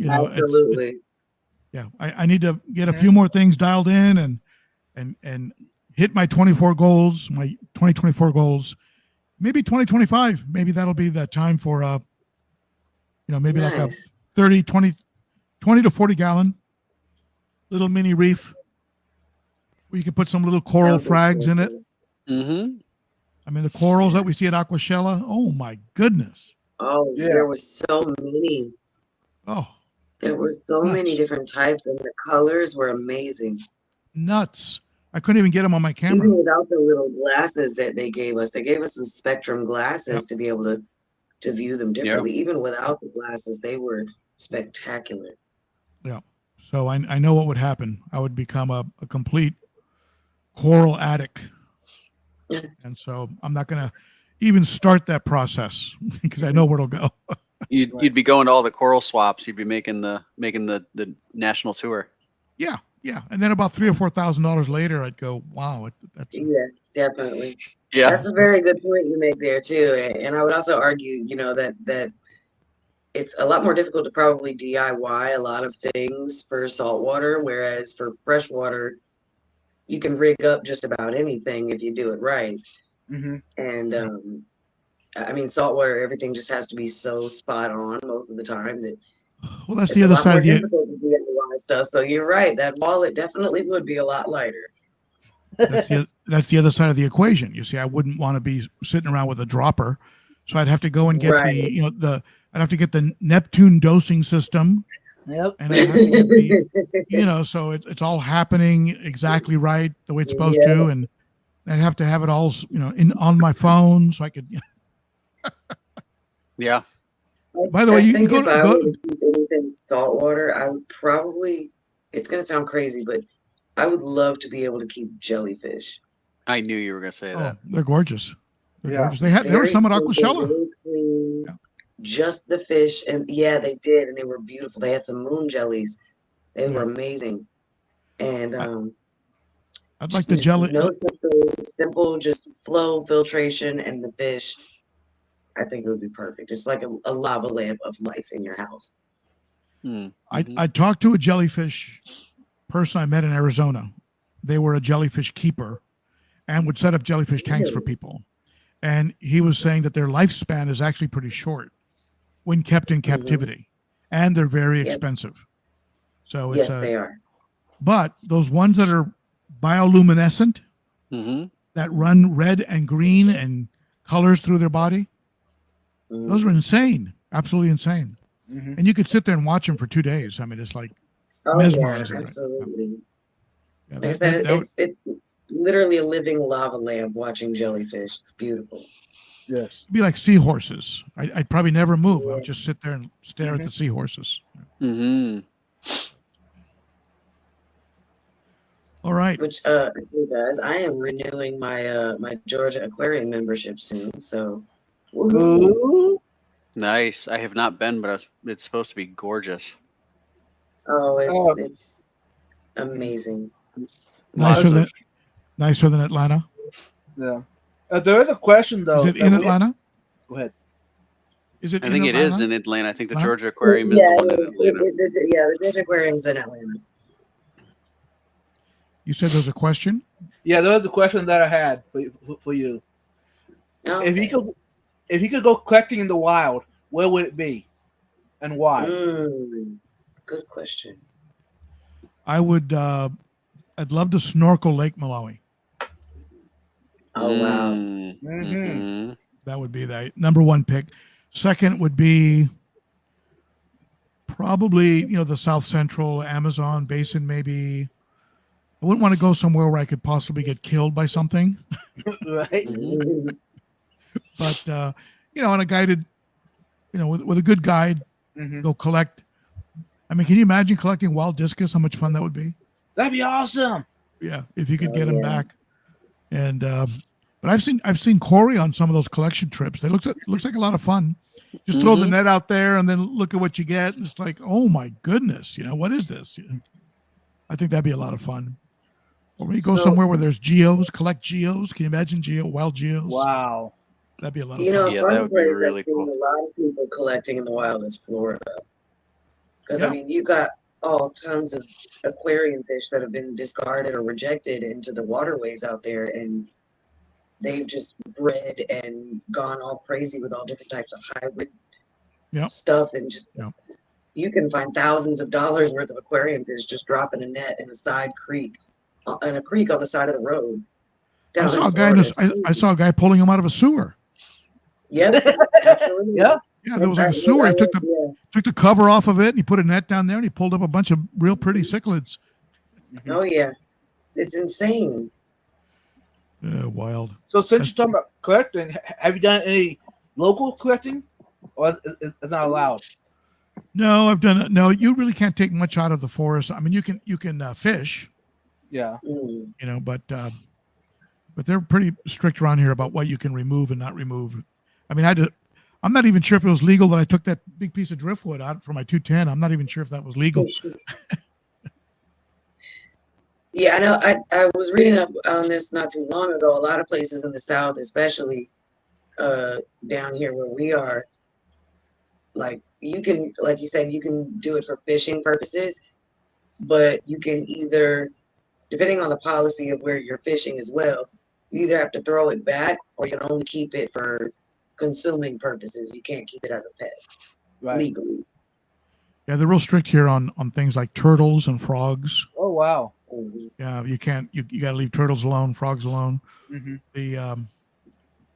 Speaker 3: Absolutely.
Speaker 2: I need to get a few more things dialed in and hit my 24 goals, my 2024 goals. Maybe 2025. Maybe that'll be the time for maybe like a 20 to 40 gallon little mini reef where you can put some little coral frags in it.
Speaker 4: Mm-hmm.
Speaker 2: I mean, the corals that we see at Aquashella, oh my goodness.
Speaker 3: Oh, yeah. There were so many.
Speaker 2: Oh.
Speaker 3: There were so many different types, and the colors were amazing.
Speaker 2: Nuts. I couldn't even get them on my camera.
Speaker 3: Even without the little glasses that they gave us some spectrum glasses to be able to view them differently. Yep. Even without the glasses, they were spectacular.
Speaker 2: Yeah. So I know what would happen. I would become a complete coral addict. And so I'm not going to even start that process because I know where it'll go.
Speaker 4: You'd be going to all the coral swaps. You'd be making the national tour.
Speaker 2: Yeah. And then about $3,000 or $4,000 later, I'd go, wow.
Speaker 3: Definitely.
Speaker 4: Yeah.
Speaker 3: That's a very good point you make there too. And I would also argue, that it's a lot more difficult to probably DIY a lot of things for saltwater, whereas for freshwater, you can rig up just about anything if you do it right.
Speaker 1: Mm-hmm.
Speaker 3: And I mean, saltwater, everything just has to be so spot on most of the time that.
Speaker 2: Well, that's the other side of the
Speaker 3: DIY stuff. So you're right. That wallet definitely would be a lot lighter.
Speaker 2: That's the other side of the equation. You see, I wouldn't want to be sitting around with a dropper, so I'd have to go and get I'd have to get the Neptune dosing system.
Speaker 1: Yep.
Speaker 2: And I'd have to get so it's all happening exactly right the way it's supposed to, and I'd have to have it all on my phone so I could.
Speaker 4: Yeah.
Speaker 2: By the way, you can go
Speaker 3: to anything saltwater. I would probably. It's going to sound crazy, but I would love to be able to keep jellyfish.
Speaker 4: I knew you were going to say that.
Speaker 2: They're gorgeous. They're gorgeous. There were some at Aquashella.
Speaker 3: Just the fish, and they did, and they were beautiful. They had some moon jellies. They were amazing. And
Speaker 2: I'd like
Speaker 3: just,
Speaker 2: the
Speaker 3: just
Speaker 2: jelly.
Speaker 3: no simple, just flow filtration and the fish. I think it would be perfect. It's like a lava lamp of life in your house.
Speaker 2: I talked to a jellyfish person I met in Arizona. They were a jellyfish keeper and would set up jellyfish tanks for people. And he was saying that their lifespan is actually pretty short when kept in captivity, and they're very expensive. So it's
Speaker 3: yes, they are.
Speaker 2: But those ones that are bioluminescent, that run red and green and colors through their body, those are insane, absolutely insane. And you could sit there and watch them for 2 days. I mean, it's like mesmerizing.
Speaker 3: Yeah, absolutely.
Speaker 2: Yeah,
Speaker 3: Like I said, it's literally a living lava lamp watching jellyfish. It's beautiful.
Speaker 1: Yes.
Speaker 2: It'd be like seahorses. I'd probably never move. I would just sit there and stare at the seahorses. All right.
Speaker 3: Which guys, I am renewing my my Georgia Aquarium membership soon. So
Speaker 1: Ooh.
Speaker 4: Nice. I have not been, but it's supposed to be gorgeous.
Speaker 3: It's amazing.
Speaker 2: Nicer than Atlanta.
Speaker 1: Yeah. There is a question though.
Speaker 2: Is it in Atlanta?
Speaker 1: Go ahead.
Speaker 2: Is it?
Speaker 4: I think
Speaker 2: in
Speaker 4: it is
Speaker 2: Atlanta?
Speaker 4: in Atlanta. I think the Georgia Aquarium is the one in Atlanta.
Speaker 3: The Georgia Aquarium's in Atlanta.
Speaker 2: You said there's a question?
Speaker 1: Yeah, there was a question that I had for you.
Speaker 3: Okay.
Speaker 1: If you could go collecting in the wild, where would it be, and why?
Speaker 3: Good question.
Speaker 2: I would. I'd love to snorkel Lake Malawi.
Speaker 3: Oh wow.
Speaker 2: That would be the number one pick. Second would be probably the South Central Amazon basin. Maybe I wouldn't want to go somewhere where I could possibly get killed by something.
Speaker 1: Right.
Speaker 2: But on a guided, with a good guide, go collect. I mean, can you imagine collecting wild discus? How much fun that would be?
Speaker 1: That'd be awesome.
Speaker 2: Yeah, if you could get them back. And but I've seen Corey on some of those collection trips. They looks like a lot of fun. Just throw the net out there and then look at what you get. And it's like, oh my goodness, what is this? I think that'd be a lot of fun. Or we go somewhere where there's geos, collect geos. Can you imagine wild geos?
Speaker 1: Wow.
Speaker 2: That'd be a lot of fun.
Speaker 4: Yeah, that would be really cool.
Speaker 3: A lot of people collecting in the wild is Florida. Because I mean, you got tons of aquarium fish that have been discarded or rejected into the waterways out there, and they've just bred and gone all crazy with all different types of hybrid stuff, and just you can find thousands of dollars worth of aquarium fish just dropping a net in a side creek, on the side of the road.
Speaker 2: I saw a guy pulling him out of a sewer.
Speaker 3: Yep, absolutely.
Speaker 1: Yeah.
Speaker 2: Yeah, there was like a sewer. He took the cover off of it and he put a net down there and he pulled up a bunch of real pretty cichlids.
Speaker 3: Oh yeah, it's insane.
Speaker 2: Wild.
Speaker 1: So since you're talking about collecting, have you done any local collecting, or is it not allowed?
Speaker 2: No, I've done it. No, you really can't take much out of the forest. I mean, you can fish.
Speaker 1: Yeah.
Speaker 2: But they're pretty strict around here about what you can remove and not remove. I mean, I'm not even sure if it was legal that I took that big piece of driftwood out for my 210. I'm not even sure if that was legal.
Speaker 3: Yeah, I know. I was reading up on this not too long ago. A lot of places in the South, especially down here where we are, like you can, like you said, you can do it for fishing purposes, but you can either, depending on the policy of where you're fishing as well, you either have to throw it back or you can only keep it for consuming purposes. You can't keep it as a pet legally.
Speaker 2: Yeah, they're real strict here on things like turtles and frogs.
Speaker 1: Oh wow.
Speaker 2: Yeah, you can't. You got to leave turtles alone, frogs alone.
Speaker 1: Mm-hmm.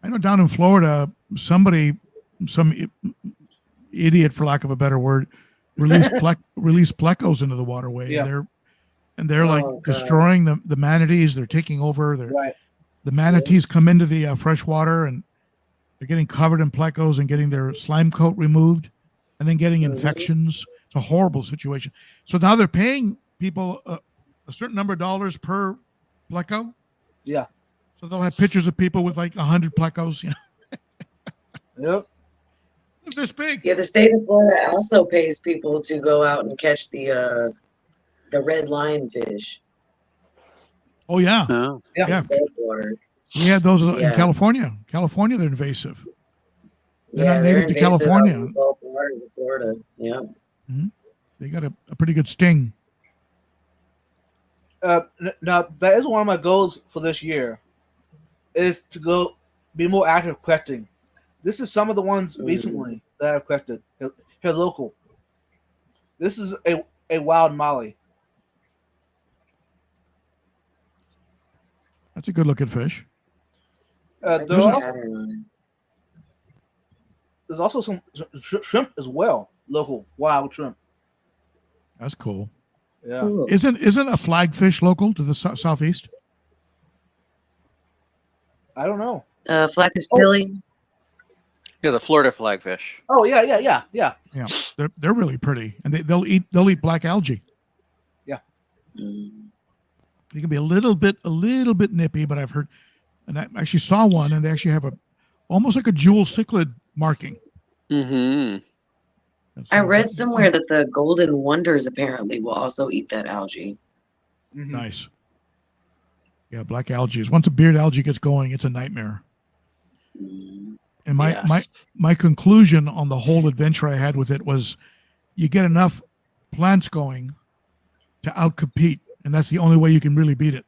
Speaker 2: I know down in Florida, some idiot, for lack of a better word, released plecos into the waterway.
Speaker 1: Yeah.
Speaker 2: And they're like destroying the manatees. They're taking over. The manatees come into the fresh water and they're getting covered in plecos and getting their slime coat removed and then getting infections. It's a horrible situation. So now they're paying people a certain number of dollars per pleco.
Speaker 1: Yeah.
Speaker 2: So they'll have pictures of people with like 100 plecos.
Speaker 1: Yep.
Speaker 2: This big.
Speaker 3: Yeah, the state of Florida also pays people to go out and catch the red lionfish.
Speaker 2: Oh yeah,
Speaker 4: Oh.
Speaker 2: yeah.
Speaker 3: Saltwater.
Speaker 2: We had those in
Speaker 3: Yeah.
Speaker 2: California. California, they're invasive. They're not
Speaker 3: Yeah, they're
Speaker 2: native to
Speaker 3: invasive out
Speaker 2: California.
Speaker 3: in the Gulf waters of Florida. Yeah.
Speaker 2: They got a pretty good sting.
Speaker 1: Now that is one of my goals for this year, is to go be more active collecting. This is some of the ones recently that I've collected here local. This is a wild molly.
Speaker 2: That's a good looking fish.
Speaker 3: Like
Speaker 1: There
Speaker 3: the
Speaker 1: are,
Speaker 3: pattern on it.
Speaker 1: there's also some shrimp as well, local wild shrimp.
Speaker 2: That's cool.
Speaker 1: Yeah.
Speaker 3: Cool.
Speaker 2: Isn't a flagfish local to the southeast?
Speaker 1: I don't know.
Speaker 3: Flatfish
Speaker 1: Oh.
Speaker 3: chili.
Speaker 4: Yeah, the Florida flagfish.
Speaker 1: Oh yeah.
Speaker 2: Yeah, they're really pretty, and they'll eat black algae.
Speaker 3: Mm.
Speaker 2: They can be a little bit nippy, but I've heard, and I actually saw one, and they actually have almost like a jewel cichlid marking.
Speaker 4: Mm-hmm.
Speaker 3: I read somewhere that the golden wonders apparently will also eat that algae.
Speaker 1: Mhm.
Speaker 2: Nice. Yeah, black algae is once a beard algae gets going, it's a nightmare.
Speaker 3: Mm.
Speaker 2: And
Speaker 4: Yes.
Speaker 2: my conclusion on the whole adventure I had with it was, you get enough plants going to outcompete, and that's the only way you can really beat it.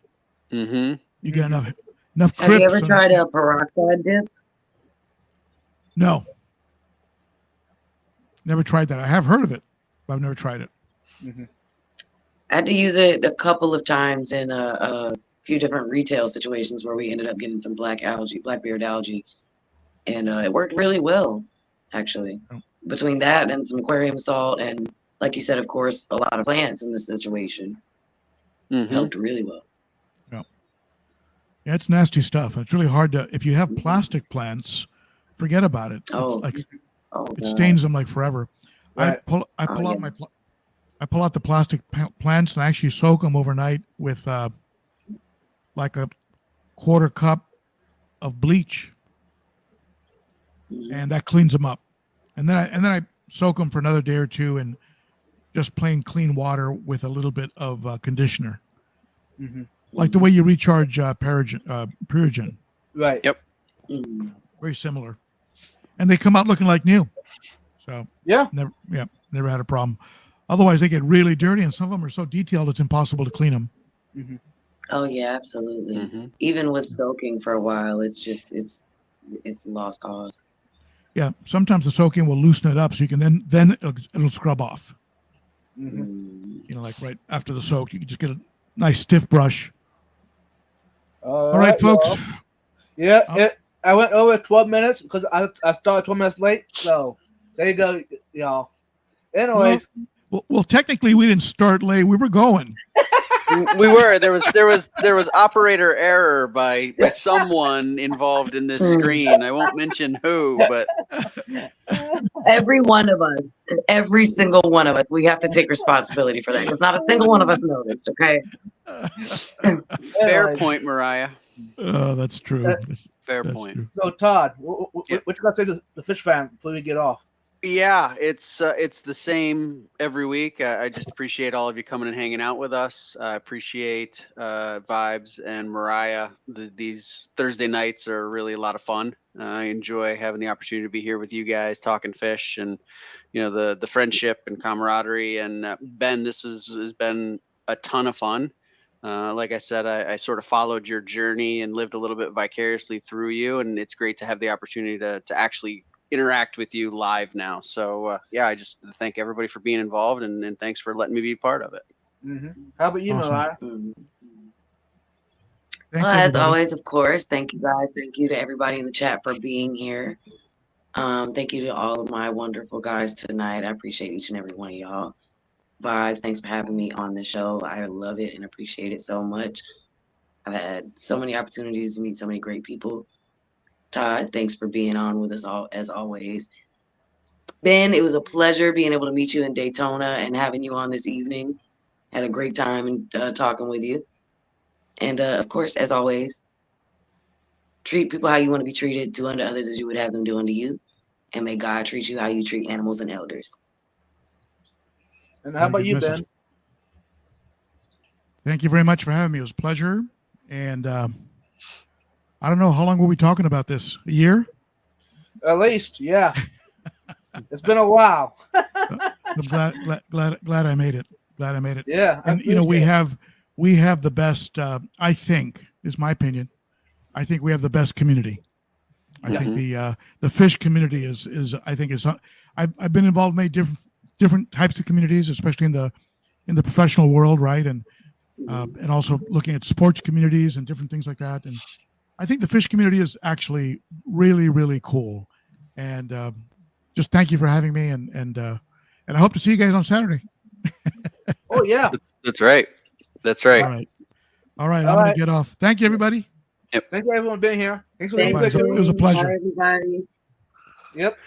Speaker 4: Mm-hmm.
Speaker 2: You get
Speaker 1: Mhm.
Speaker 2: enough
Speaker 3: Have you
Speaker 2: crips.
Speaker 3: ever tried a peroxide dip?
Speaker 2: No, never tried that. I have heard of it, but I've never tried it.
Speaker 1: Mhm.
Speaker 3: I had to use it a couple of times in a few different retail situations where we ended up getting some blackbeard algae, and it worked really well, actually.
Speaker 2: Oh.
Speaker 3: Between that and some aquarium salt, and like you said, of course, a lot of plants in this situation
Speaker 4: Mm-hmm.
Speaker 3: helped really well.
Speaker 2: Yeah, it's nasty stuff. It's really hard to, if you have plastic plants, forget about it.
Speaker 3: Oh.
Speaker 2: It's like
Speaker 3: Oh,
Speaker 2: it
Speaker 3: God.
Speaker 2: stains them like forever.
Speaker 1: Right.
Speaker 2: I pull
Speaker 3: Oh,
Speaker 2: out
Speaker 3: yeah.
Speaker 2: I pull out the plastic plants and I actually soak them overnight with like a quarter cup of bleach,
Speaker 3: Mhm.
Speaker 2: and that cleans them up. And then I soak them for another day or two in just plain clean water with a little bit of conditioner,
Speaker 1: Mhm.
Speaker 2: like the way you recharge Purigen.
Speaker 1: Right.
Speaker 4: Yep.
Speaker 3: Mhm.
Speaker 2: Very similar, and they come out looking like new. So
Speaker 1: Yeah.
Speaker 2: never had a problem. Otherwise, they get really dirty, and some of them are so detailed it's impossible to clean them.
Speaker 1: Mhm.
Speaker 3: Oh yeah, absolutely.
Speaker 4: Mm-hmm.
Speaker 3: Even with soaking for a while, it's a lost cause.
Speaker 2: Yeah, sometimes the soaking will loosen it up, so you can then it'll scrub off.
Speaker 1: Mhm.
Speaker 3: Mm.
Speaker 2: You know, like right after the soak, you can just get a nice stiff brush. All right, folks.
Speaker 1: y'all. Yeah.
Speaker 2: Oh.
Speaker 1: I went over 12 minutes because I started 12 minutes late. So there you go, y'all. Anyways,
Speaker 2: Well, technically, we didn't start late. We were going.
Speaker 4: We were. There was operator error by someone involved in this screen. I won't mention who, but
Speaker 3: Every one of us, every single one of us, we have to take responsibility for that because not a single one of us noticed. Okay.
Speaker 4: fair
Speaker 1: Anyways.
Speaker 4: point, Mariah.
Speaker 2: Oh, that's true.
Speaker 4: Fair
Speaker 2: That's
Speaker 4: point.
Speaker 2: true.
Speaker 1: so Todd, what
Speaker 4: Yep.
Speaker 1: you got to say to the fish fan before we get off?
Speaker 4: Yeah, it's the same every week. I just appreciate all of you coming and hanging out with us. I appreciate Vibes and Mariah. These Thursday nights are really a lot of fun. I enjoy having the opportunity to be here with you guys, talking fish, and the friendship and camaraderie. And Ben, this has been a ton of fun. Like I said, I sort of followed your journey and lived a little bit vicariously through you, and it's great to have the opportunity to actually interact with you live now. So yeah, I just thank everybody for being involved, and thanks for letting me be part of it.
Speaker 1: Mm-hmm. How about you,
Speaker 2: Awesome.
Speaker 1: Mariah?
Speaker 3: Mm.
Speaker 2: Thank
Speaker 3: Well,
Speaker 2: you,
Speaker 3: as
Speaker 2: everybody.
Speaker 3: always, of course, thank you guys. Thank you to everybody in the chat for being here. Thank you to all of my wonderful guys tonight. I appreciate each and every one of y'all. Vibes, thanks for having me on the show. I love it and appreciate it so much. I've had so many opportunities to meet so many great people. Todd, thanks for being on with us all as always. Ben, it was a pleasure being able to meet you in Daytona and having you on this evening. Had a great time talking with you. And of course, as always, treat people how you want to be treated. Do unto others as you would have them do unto you. And may God treat you how you treat animals and elders.
Speaker 1: And how about
Speaker 2: Very
Speaker 1: you,
Speaker 2: good message.
Speaker 1: Ben?
Speaker 2: Thank you very much for having me. It was a pleasure. And I don't know, how long were we talking about this? A year?
Speaker 1: At least, yeah. It's been a while.
Speaker 2: I'm glad I made it. Glad I made it.
Speaker 1: Yeah, I
Speaker 2: And you know, we
Speaker 1: appreciate it.
Speaker 2: have the best. I think, is my opinion. I think we have the best community. I
Speaker 4: Yeah.
Speaker 2: think the fish community is I think is. I've been involved in many different types of communities, especially in the professional world, right? And also looking at sports communities and different things like that. And I think the fish community is actually really, really cool. And just thank you for having me. And I hope to see you guys on Saturday.
Speaker 1: Oh yeah.
Speaker 4: That's right. That's
Speaker 2: All
Speaker 4: right.
Speaker 2: right. All right.
Speaker 1: All
Speaker 2: I'm going
Speaker 1: right.
Speaker 2: to get off. Thank you, everybody.
Speaker 1: Thanks for everyone being here. Thanks for
Speaker 3: Thank
Speaker 1: being
Speaker 2: Bye-bye.
Speaker 1: here.
Speaker 2: It was a
Speaker 3: you.
Speaker 2: pleasure.
Speaker 3: Bye, everybody.
Speaker 1: Yep.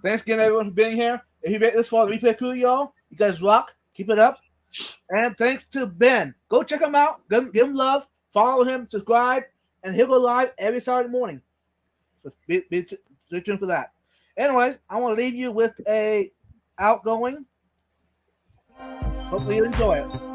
Speaker 1: Thanks again, everyone, for being here. If you made this far, the replay crew, y'all, you guys rock. Keep it up. And thanks to Ben. Go check him out. Give him love. Follow him. Subscribe. And he'll go live every Saturday morning. So stay tuned for that. Anyways, I want to leave you with a outgoing. Hopefully you enjoy it.